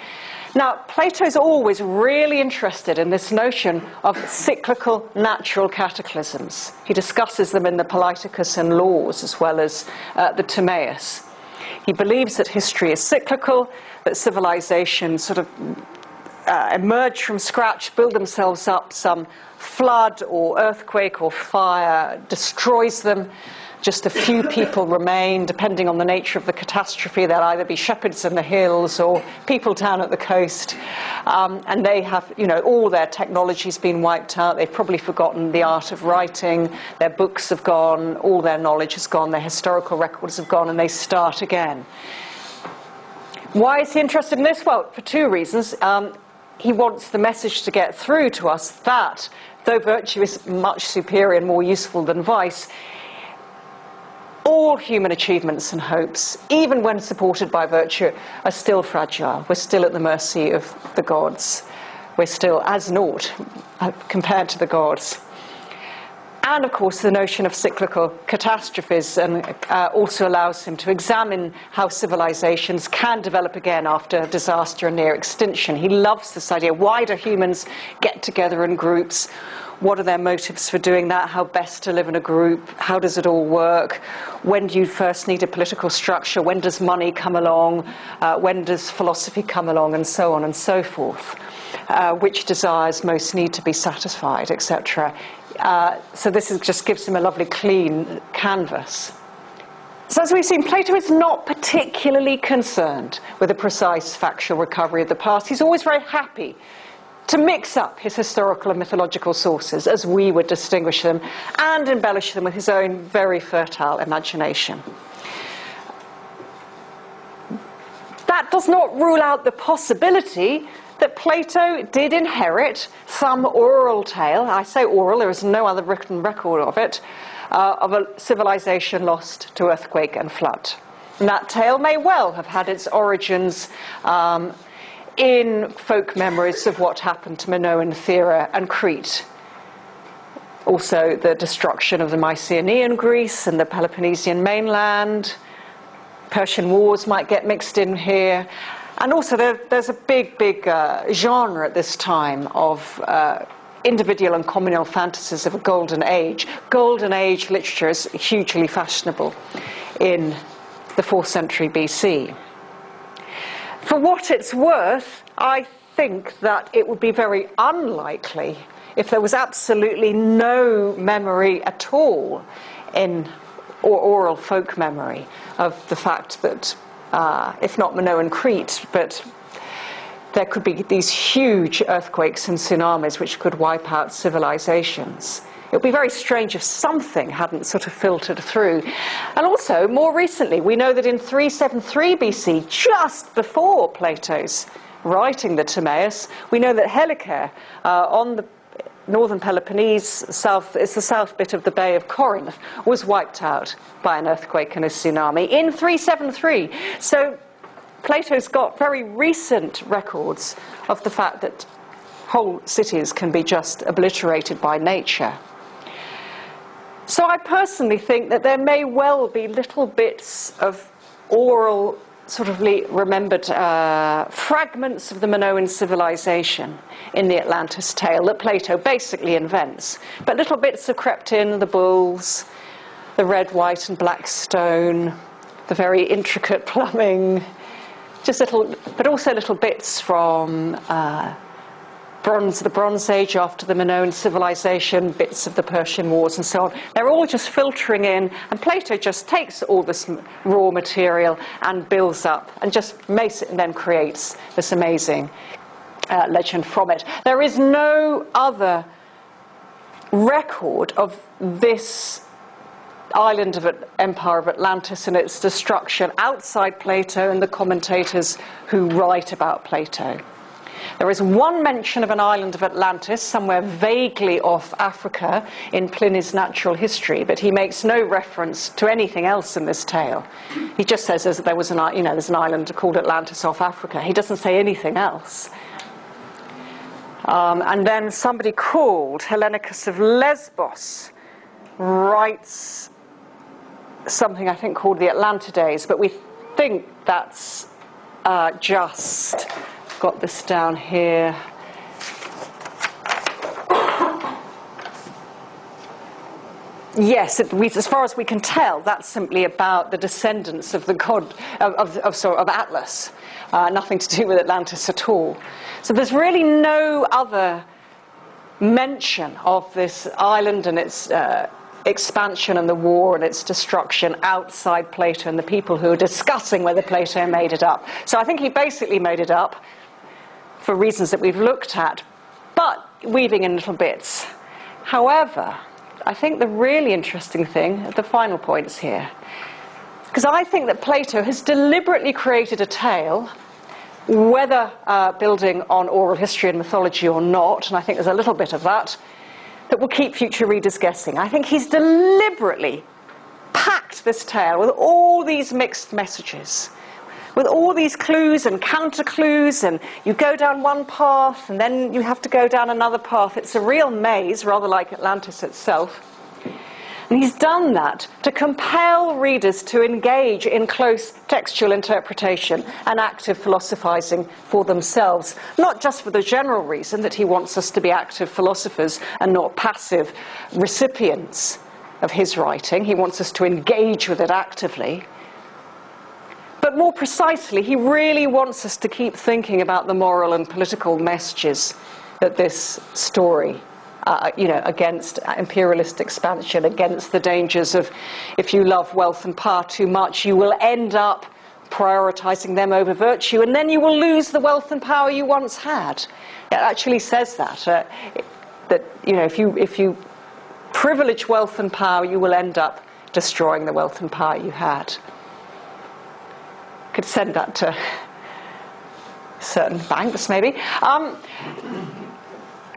Now, Plato's always really interested in this notion of cyclical natural cataclysms. He discusses them in the Politicus and Laws, as well as the Timaeus. He believes that history is cyclical, that civilizations sort of emerge from scratch, build themselves up, some flood or earthquake or fire destroys them. Just a few people remain, depending on the nature of the catastrophe. They'll either be shepherds in the hills or people down at the coast. And they have, all their technology's been wiped out. They've probably forgotten the art of writing. Their books have gone. All their knowledge has gone. Their historical records have gone, and they start again. Why is he interested in this? Well, for two reasons. He wants the message to get through to us that, though virtue is much superior and more useful than vice, all human achievements and hopes, even when supported by virtue, are still fragile. We're still at the mercy of the gods. We're still as naught compared to the gods. And, of course, the notion of cyclical catastrophes also allows him to examine how civilizations can develop again after disaster and near extinction. He loves this idea. Why do humans get together in groups? What are their motives for doing that? How best to live in a group? How does it all work? When do you first need a political structure? When does money come along? When does philosophy come along? And so on and so forth. Which desires most need to be satisfied, etc. So this just gives him a lovely clean canvas. So as we've seen, Plato is not particularly concerned with a precise factual recovery of the past. He's always very happy to mix up his historical and mythological sources, as we would distinguish them, and embellish them with his own very fertile imagination. That does not rule out the possibility that Plato did inherit some oral tale. I say oral, there is no other written record of it, of a civilization lost to earthquake and flood. And that tale may well have had its origins in folk memories of what happened to Minoan Thera and Crete. Also the destruction of the Mycenaean Greece and the Peloponnesian mainland. Persian wars might get mixed in here. And also there's a big genre at this time of individual and communal fantasies of a golden age. Golden age literature is hugely fashionable in the 4th century BC. For what it's worth, I think that it would be very unlikely if there was absolutely no memory at all or oral folk memory of the fact that, if not Minoan Crete, but there could be these huge earthquakes and tsunamis which could wipe out civilizations. It would be very strange if something hadn't sort of filtered through. And also, more recently, we know that in 373 BC, just before Plato's writing the Timaeus, we know that Helike, on the northern Peloponnese, it's the south bit of the Bay of Corinth, was wiped out by an earthquake and a tsunami in 373. So Plato's got very recent records of the fact that whole cities can be just obliterated by nature. So I personally think that there may well be little bits of oral, sort of remembered fragments of the Minoan civilization in the Atlantis tale that Plato basically invents. But little bits have crept in, the bulls, the red, white and black stone, the very intricate plumbing, but also little bits from the Bronze Age after the Minoan civilization, bits of the Persian wars and so on. They're all just filtering in, and Plato just takes all this raw material and builds up and just makes it and then creates this amazing legend from it. There is no other record of this island of Empire of Atlantis and its destruction outside Plato and the commentators who write about Plato. There is one mention of an island of Atlantis somewhere vaguely off Africa in Pliny's Natural History, but he makes no reference to anything else in this tale. He just says there's an island called Atlantis off Africa. He doesn't say anything else. And then somebody called Hellenicus of Lesbos writes something I think called the Atlantides, but we think that's just... got this down here. Yes, as far as we can tell, that's simply about the descendants of the god of Atlas. Nothing to do with Atlantis at all. So there's really no other mention of this island and its expansion and the war and its destruction outside Plato and the people who are discussing whether Plato made it up. So I think he basically made it up for reasons that we've looked at, but weaving in little bits. However, I think the really interesting thing, the final points here, because I think that Plato has deliberately created a tale, whether building on oral history and mythology or not, and I think there's a little bit of that will keep future readers guessing. I think he's deliberately packed this tale with all these mixed messages, with all these clues and counter-clues, and you go down one path and then you have to go down another path. It's a real maze, rather like Atlantis itself. And he's done that to compel readers to engage in close textual interpretation and active philosophizing for themselves, not just for the general reason that he wants us to be active philosophers and not passive recipients of his writing. He wants us to engage with it actively. But more precisely, he really wants us to keep thinking about the moral and political messages that this story against imperialist expansion, against the dangers of, if you love wealth and power too much, you will end up prioritizing them over virtue, and then you will lose the wealth and power you once had. It actually says that if you privilege wealth and power, you will end up destroying the wealth and power you had. Could send that to certain banks, maybe.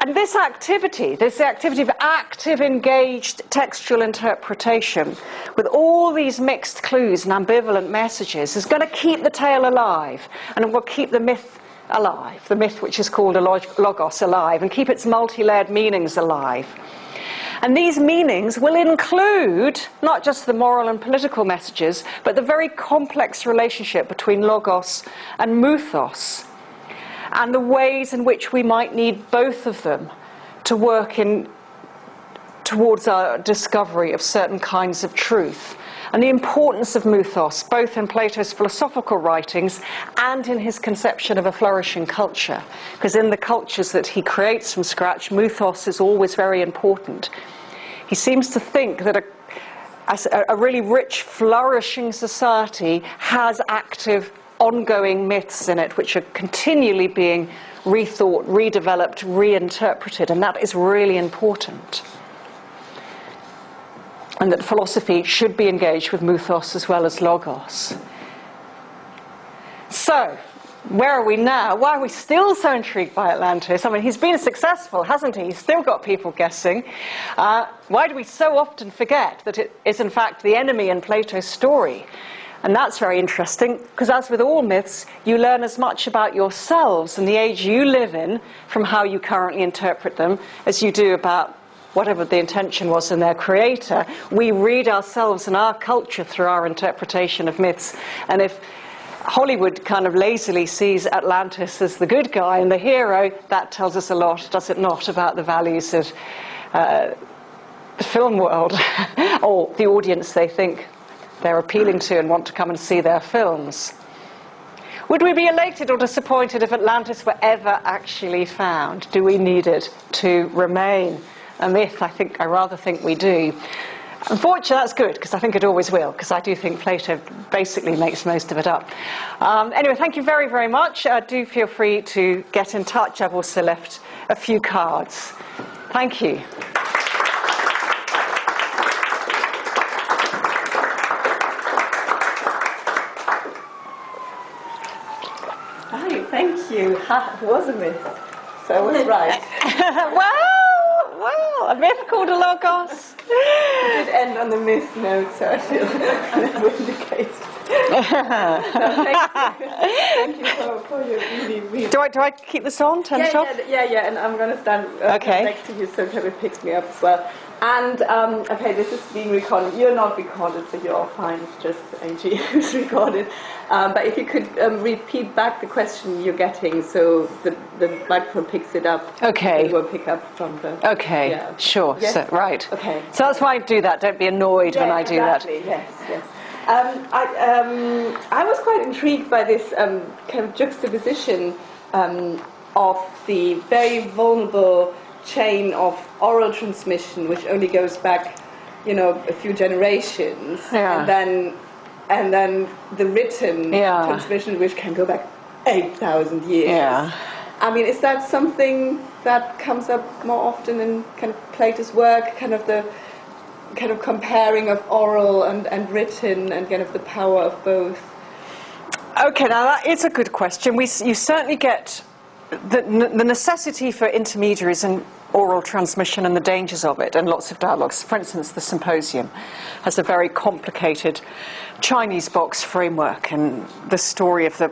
And this activity of active, engaged textual interpretation with all these mixed clues and ambivalent messages is going to keep the tale alive, and it will keep the myth alive, the myth which is called a logos alive, and keep its multi-layered meanings alive. And these meanings will include not just the moral and political messages, but the very complex relationship between logos and muthos, and the ways in which we might need both of them to work towards our discovery of certain kinds of truth. And the importance of muthos, both in Plato's philosophical writings and in his conception of a flourishing culture. Because in the cultures that he creates from scratch, muthos is always very important. He seems to think that a really rich, flourishing society has active, ongoing myths in it, which are continually being rethought, redeveloped, reinterpreted, and that is really important. And that philosophy should be engaged with muthos as well as logos. So, where are we now? Why are we still so intrigued by Atlantis? I mean, he's been successful, hasn't he? He's still got people guessing. Why do we so often forget that it is in fact the enemy in Plato's story? And that's very interesting, because as with all myths, you learn as much about yourselves and the age you live in from how you currently interpret them as you do about whatever the intention was in their creator. We read ourselves and our culture through our interpretation of myths. And if Hollywood kind of lazily sees Atlantis as the good guy and the hero, that tells us a lot, does it not, about the values of the film world or the audience they think they're appealing to and want to come and see their films. Would we be elated or disappointed if Atlantis were ever actually found? Do we need it to remain a myth? I rather think we do. Unfortunately, that's good, because I think it always will, because I do think Plato basically makes most of it up. Anyway, thank you very, very much. Do feel free to get in touch. I've also left a few cards. Thank you. Thank you. It was a myth, so I was right. Well, a myth called a logos. We did end on the myth note, so I feel that was the case. Thank you for your really. Do I keep this on? Turn it off? Yeah, and I'm going to stand next to you so it picks me up as well. And, okay, this is being recorded. You're not recorded, so you're all fine. It's just Angie who's recorded. But if you could repeat back the question you're getting, so the microphone picks it up. Okay. It will pick up from the... Okay, yeah. Sure. Yes? So, right. Okay. So that's why I do that. Don't be annoyed when I do exactly. that. Yes. I was quite intrigued by this kind of juxtaposition of the very vulnerable chain of oral transmission, which only goes back, a few generations, and then the written transmission, which can go back 8,000 years. Yeah. I mean, is that something that comes up more often in kind of Plato's work, kind of the kind of comparing of oral and written, and kind of the power of both? Okay, now that is a good question. You certainly get the necessity for intermediaries in oral transmission and the dangers of it, and lots of dialogues. For instance, the Symposium has a very complicated Chinese box framework, and the story of the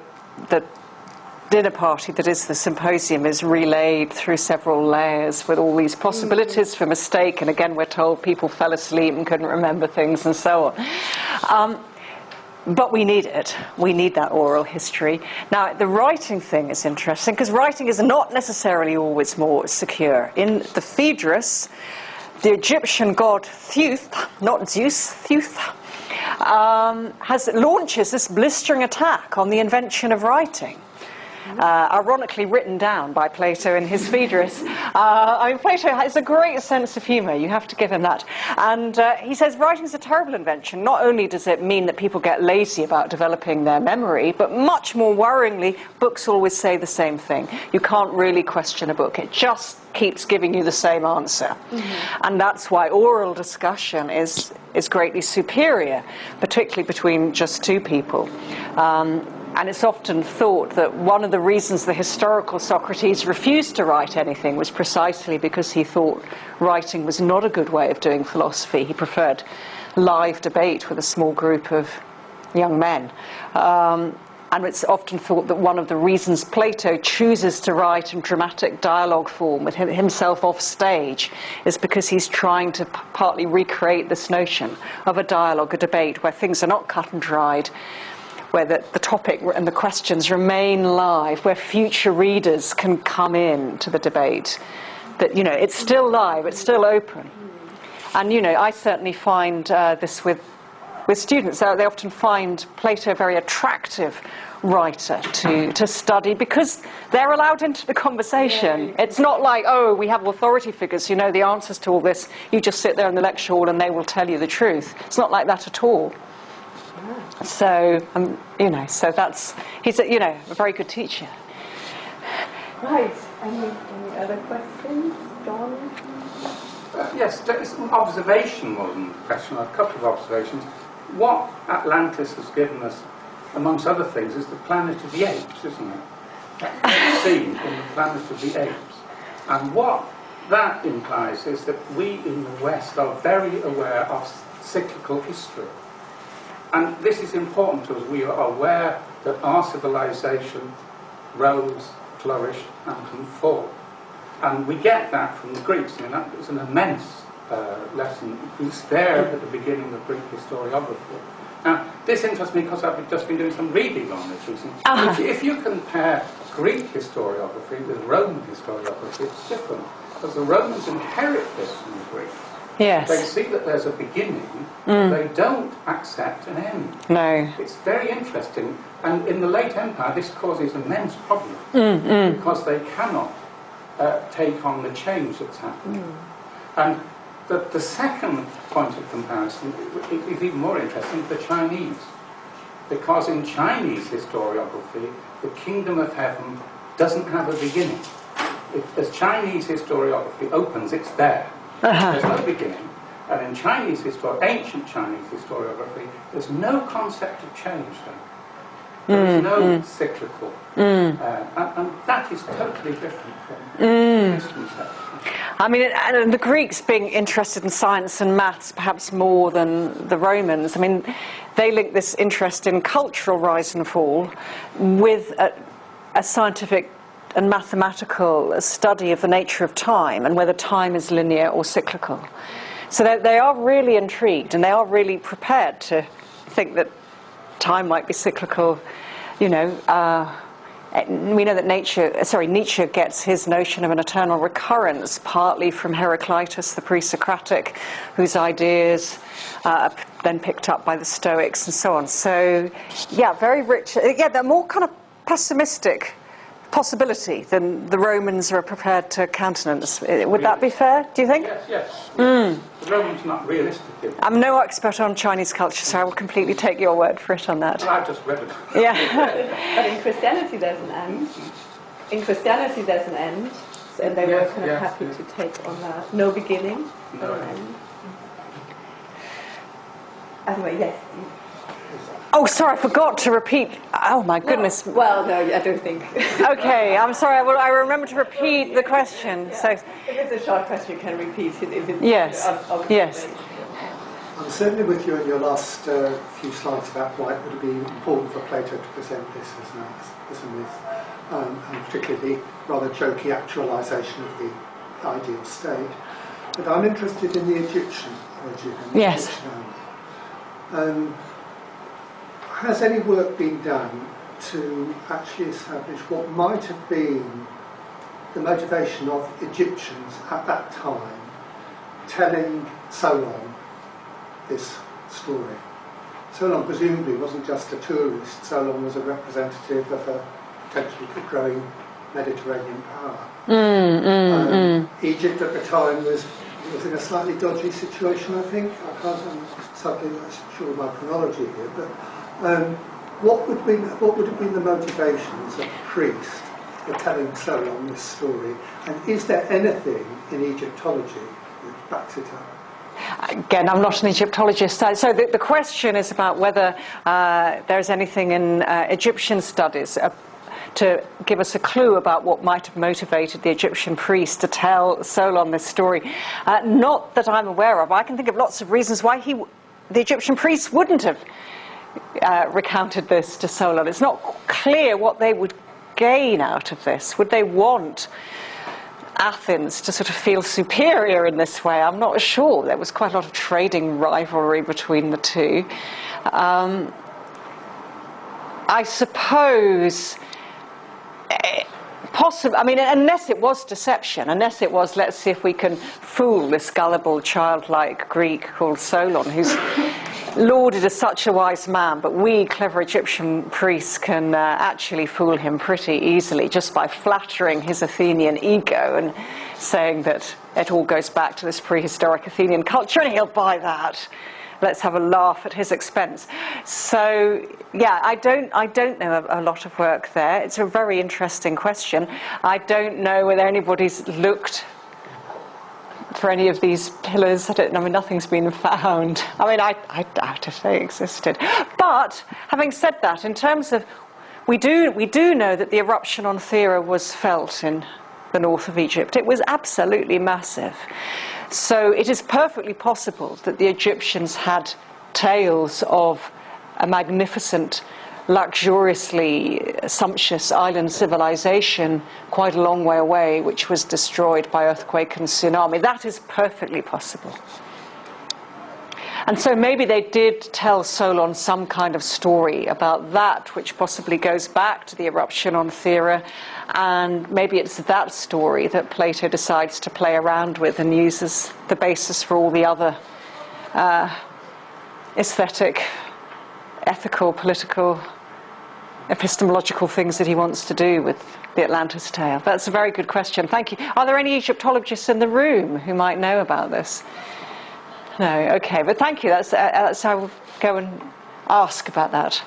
dinner party that is the symposium is relayed through several layers with all these possibilities for mistake, and again we're told people fell asleep and couldn't remember things and so on. But we need it. We need that oral history. Now, the writing thing is interesting, because writing is not necessarily always more secure. In the Phaedrus, the Egyptian god Thuth, not Zeus, Thuth, launches this blistering attack on the invention of writing. Ironically written down by Plato in his Phaedrus. Plato has a great sense of humour, you have to give him that. And he says writing is a terrible invention. Not only does it mean that people get lazy about developing their memory, but much more worryingly, books always say the same thing. You can't really question a book. It just keeps giving you the same answer. And that's why oral discussion is greatly superior, particularly between just two people. And it's often thought that one of the reasons the historical Socrates refused to write anything was precisely because he thought writing was not a good way of doing philosophy. He preferred live debate with a small group of young men. And it's often thought that one of the reasons Plato chooses to write in dramatic dialogue form with himself off stage is because he's trying to partly recreate this notion of a dialogue, a debate, where things are not cut and dried, where the topic and the questions remain live, where future readers can come in to the debate. That, it's still live, it's still open. And, I certainly find this with students. They often find Plato a very attractive writer to study because they're allowed into the conversation. Yeah. It's not like, oh, we have authority figures who know the answers to all this. You just sit there in the lecture hall and they will tell you the truth. It's not like that at all. So, so he's a very good teacher. Right. Any other questions, John? Yes, it's an observation more than a question. A couple of observations. What Atlantis has given us, amongst other things, is the planet of the apes, isn't it? That's seen in the planet of the apes. And what that implies is that we in the West are very aware of cyclical history. And this is important to us. We are aware that our civilization rose, flourished, and can fall. And we get that from the Greeks. That was an immense lesson. It's there at the beginning of Greek historiography. Now, this interests me because I've just been doing some reading on this recently. If you compare Greek historiography with Roman historiography, it's different. Because the Romans inherit this from the Greeks. Yes. They see that there's a beginning, they don't accept an end. No. It's very interesting, and in the late Empire this causes immense problems because they cannot take on the change that's happening. And the second point of comparison is even more interesting, the Chinese. Because in Chinese historiography, the kingdom of heaven doesn't have a beginning. As Chinese historiography opens, it's there. There's no beginning. And in ancient Chinese historiography, there's no concept of change there. There's no cyclical. And that is totally different from this conception. And the Greeks being interested in science and maths perhaps more than the Romans, they link this interest in cultural rise and fall with a scientific and mathematical study of the nature of time and whether time is linear or cyclical. So they are really intrigued and they are really prepared to think that time might be cyclical. We know that Nietzsche gets his notion of an eternal recurrence partly from Heraclitus, the pre-Socratic, whose ideas then picked up by the Stoics and so on. So, very rich. They're more kind of pessimistic possibility than the Romans are prepared to countenance. Would that be fair, do you think? Yes. The Romans are not realistic. I'm no expert on Chinese culture, so I will completely take your word for it on that. Well, I just read it. Yeah. But in Christianity there's an end. And they were kind of happy to take on that. No beginning, no end. Anyway, yes. Oh, sorry, I forgot to repeat. Oh, my goodness. No. Well, no, I don't think. Okay, I'm sorry. I remember to repeat the question. Yeah. So, if it's a short question, you can repeat it. If it's yes. Certainly with you in your last few slides about why it would be important for Plato to present this as a myth. and particularly rather jokey actualisation of the ideal state. But I'm interested in the Egyptian origin. And Yes. Has any work been done to actually establish what might have been the motivation of Egyptians at that time telling Solon this story? Solon presumably wasn't just a tourist. Solon was a representative of a potentially growing Mediterranean power. Egypt at the time was in a slightly dodgy situation, I think. I'm suddenly not sure of my chronology here, but what would have been the motivations of a priest for telling Solon this story? And is there anything in Egyptology that backs it up? Again, I'm not an Egyptologist, so the question is about whether there's anything in Egyptian studies to give us a clue about what might have motivated the Egyptian priest to tell Solon this story. Not that I'm aware of. I can think of lots of reasons why the Egyptian priest wouldn't have recounted this to Solon. It's not clear what they would gain out of this. Would they want Athens to sort of feel superior in this way? I'm not sure. There was quite a lot of trading rivalry between the two. I suppose possibly, I mean, unless it was deception, unless it was, let's see if we can fool this gullible, childlike Greek called Solon, who's lauded as such a wise man, but we clever Egyptian priests can actually fool him pretty easily just by flattering his Athenian ego and saying that it all goes back to this prehistoric Athenian culture, and he'll buy that. Let's have a laugh at his expense. So, yeah, I don't know a lot of work there. It's a very interesting question. I don't know whether anybody's looked for any of these pillars. I mean, nothing's been found. I mean, I doubt if they existed. But having said that, in terms of, we do know that the eruption on Thera was felt in the north of Egypt. It was absolutely massive. So it is perfectly possible that the Egyptians had tales of a magnificent, luxuriously sumptuous island civilization quite a long way away, which was destroyed by earthquake and tsunami. That is perfectly possible. And so maybe they did tell Solon some kind of story about that, which possibly goes back to the eruption on Thera, and maybe it's that story that Plato decides to play around with and uses the basis for all the other aesthetic, ethical, political, epistemological things that he wants to do with the Atlantis tale. That's a very good question. Thank you. Are there any Egyptologists in the room who might know about this? No, okay, but thank you. That's I will go and ask about that.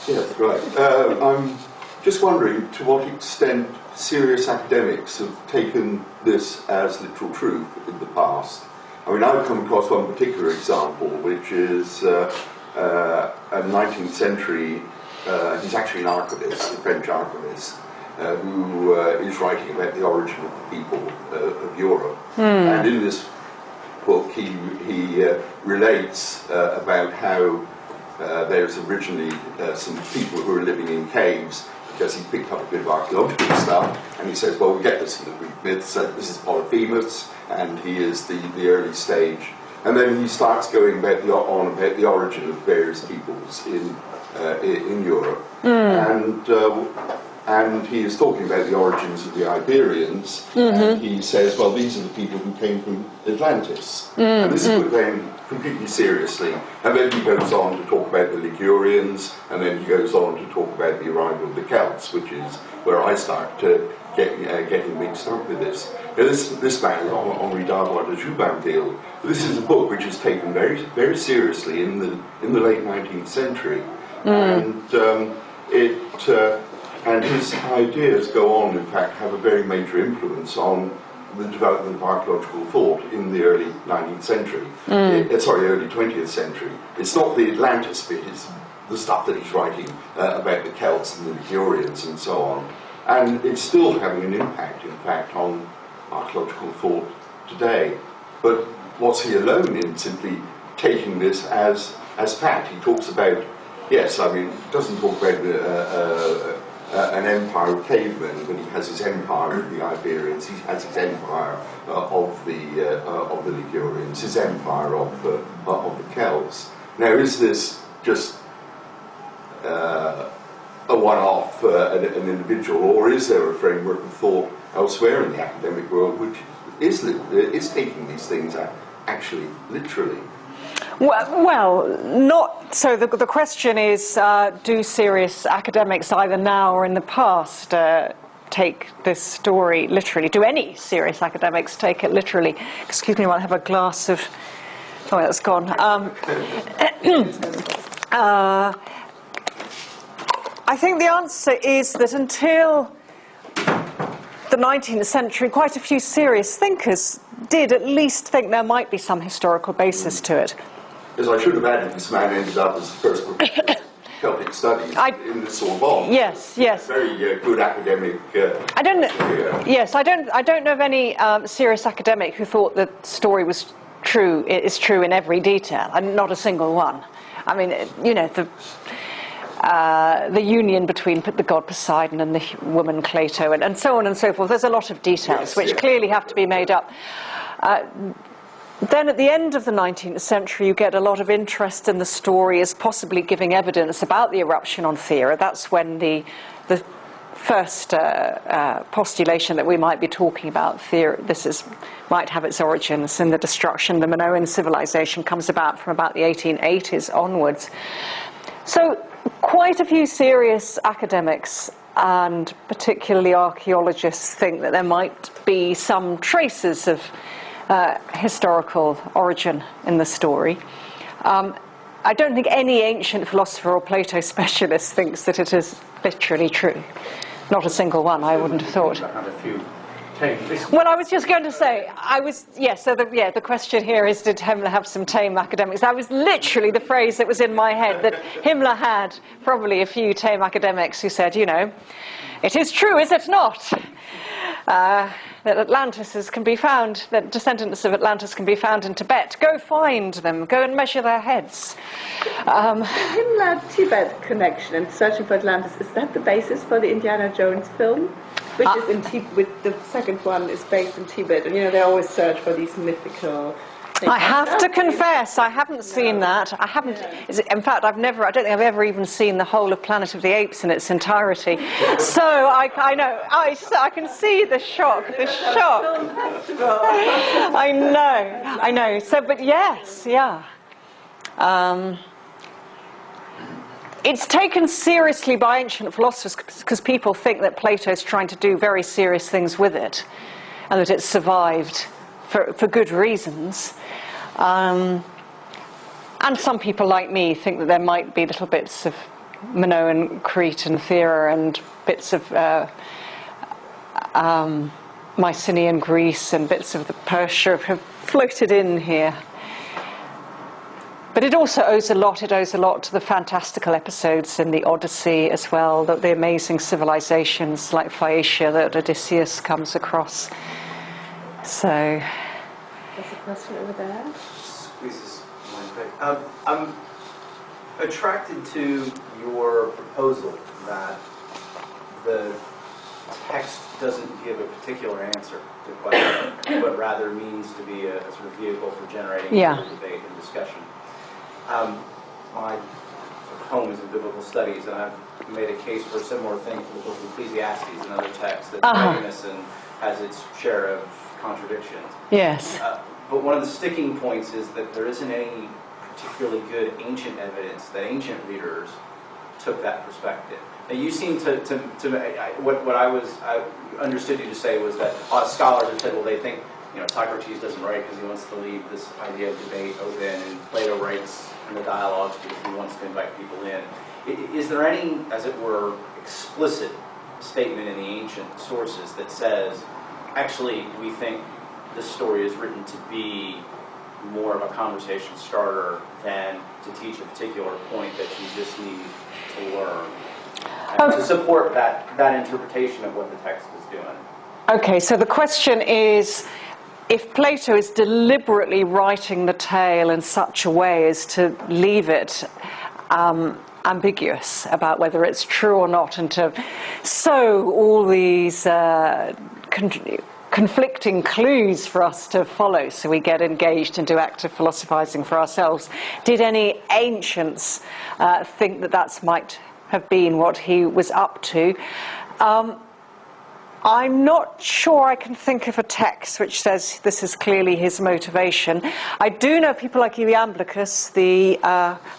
Yes, right. I'm just wondering to what extent serious academics have taken this as literal truth in the past. I mean, I've come across one particular example, which is a 19th century, he's actually an archivist, a French archivist, who is writing about the origin of the people of Europe. And in this book he relates about how there's originally some people who were living in caves, because he picked up a bit of archaeological stuff, and he says, well, we get this from the Greek myths, this is Polyphemus, and he is the early stage. And then he starts going about the origin of various peoples in Europe. And he is talking about the origins of the Iberians, and he says, well, these are the people who came from Atlantis. And this is put down completely seriously. And then he goes on to talk about the Ligurians, and then he goes on to talk about the arrival of the Celts, which is where I start to getting mixed up with this. Now, this man, Henri Darbois de Jubainville, this is a book which is taken very, very seriously in the late 19th century. And his ideas go on, in fact, have a very major influence on the development of archaeological thought in the early 19th century. Early 20th century. It's not the Atlantis bit, it's the stuff that he's writing about the Celts and the Ligurians and so on. And it's still having an impact, in fact, on archaeological thought today. But what's he alone in simply taking this as fact? He talks about Yes, I mean, it doesn't talk about an empire of cavemen, but he has his empire of the Iberians, he has his empire of the Ligurians, his empire of the Celts. Now, is this just a one-off, an individual, or is there a framework of thought elsewhere in the academic world which is taking these things actually literally? Well, not so. The question is, do serious academics, either now or in the past, take this story literally? Do any serious academics take it literally? Excuse me while I have a glass of... Oh, that's gone. I think the answer is that until the 19th century, quite a few serious thinkers did at least think there might be some historical basis to it. As I should have added, this man ended up as the first professor of Celtic studies in the Sorbonne. Yes. Very good academic. I don't know of any serious academic who thought the story was true. It is true in every detail, and not a single one. I mean, the union between the god Poseidon and the woman Plato, and so on and so forth. There's a lot of details which clearly have to be made up. Then at the end of the 19th century, you get a lot of interest in the story as possibly giving evidence about the eruption on Thera. That's when the first postulation that we might be talking about, Thera, might have its origins in the destruction. The Minoan civilization comes about from about the 1880s onwards. So quite a few serious academics and particularly archaeologists think that there might be some traces of historical origin in the story. I don't think any ancient philosopher or Plato specialist thinks that it is literally true. Not a single one, I wouldn't have thought. Well, I was just going to say, the question here is, did Himmler have some tame academics? That was literally the phrase that was in my head, that Himmler had probably a few tame academics who said, it is true, is it not? That Atlantis can be found, that descendants of Atlantis can be found in Tibet. Go find them, go and measure their heads. The Himmler-Tibet connection and searching for Atlantis, is that the basis for the Indiana Jones film? Which is in with the second one is based in Tibet, and they always search for these mythical things. I have to confess, I haven't seen that. I haven't. In fact, I don't think I've ever even seen the whole of Planet of the Apes in its entirety. So I know. I can see the shock. The shock. I know. So, but yes, yeah. It's taken seriously by ancient philosophers because people think that Plato's trying to do very serious things with it, and that it's survived for good reasons. And some people like me think that there might be little bits of Minoan Crete and Thera and bits of Mycenaean Greece and bits of the Persia have floated in here. But it also owes a lot. It owes a lot to the fantastical episodes in the Odyssey as well, the amazing civilizations like Phaeacia that Odysseus comes across. So, there's a question over there. Squeeze this one quick. I'm attracted to your proposal that the text doesn't give a particular answer to the question, but rather means to be a sort of vehicle for generating debate and discussion. My home is in biblical studies, and I've made a case for a similar thing for the book of Ecclesiastes and other texts that famous and has its share of contradictions. Yes. But one of the sticking points is that there isn't any particularly good ancient evidence that ancient readers took that perspective. Now, you seem what I understood you to say was that scholars have said, well, they think Socrates doesn't write because he wants to leave this idea of debate open, and Plato writes in the dialogues because he wants to invite people in. Is there any, as it were, explicit statement in the ancient sources that says, actually, we think this story is written to be more of a conversation starter than to teach a particular point that you just need to learn, and to support that interpretation of what the text is doing? Okay, so the question is, if Plato is deliberately writing the tale in such a way as to leave it ambiguous about whether it's true or not, and to sow all these conflicting clues for us to follow so we get engaged and do active philosophizing for ourselves. Did any ancients think that that might have been what he was up to? I'm not sure I can think of a text which says this is clearly his motivation. I do know people like Iamblichus,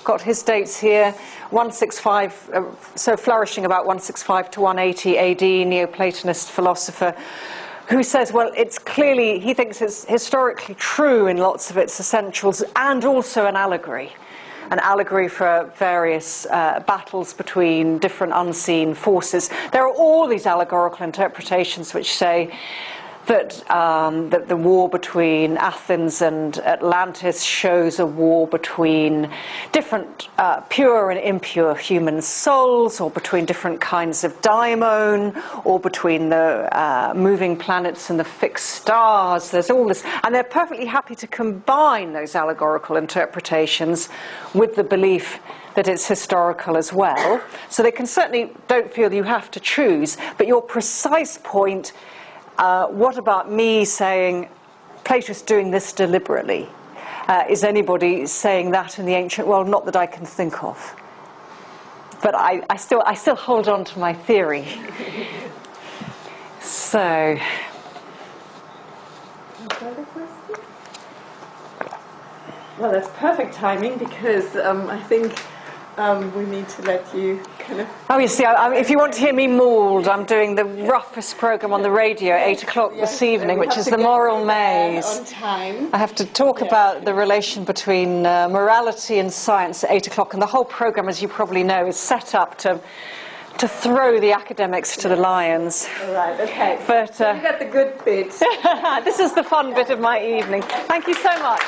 got his dates here, 165, so flourishing about 165 to 180 AD, Neoplatonist philosopher, who says, well, it's clearly, he thinks it's historically true in lots of its essentials, and also an allegory for various battles between different unseen forces. There are all these allegorical interpretations which say that the war between Athens and Atlantis shows a war between different pure and impure human souls, or between different kinds of daimon, or between the moving planets and the fixed stars. There's all this, and they're perfectly happy to combine those allegorical interpretations with the belief that it's historical as well. So they can certainly don't feel you have to choose, but your precise point, what about me saying Plato's doing this deliberately? Is anybody saying that in the ancient world? Not that I can think of. But I still hold on to my theory. So. Further questions? Well, that's perfect timing, because I think we need to let you kind of... Oh, you see, if you want to hear me mauled, I'm doing the roughest programme on the radio at 8 o'clock this evening, which is the Moral Maze. On time. I have to talk about the relation between morality and science at 8 o'clock, and the whole programme, as you probably know, is set up to throw the academics to the lions. All right, okay. But so you got the good bit. This is the fun bit of my evening. Thank you so much.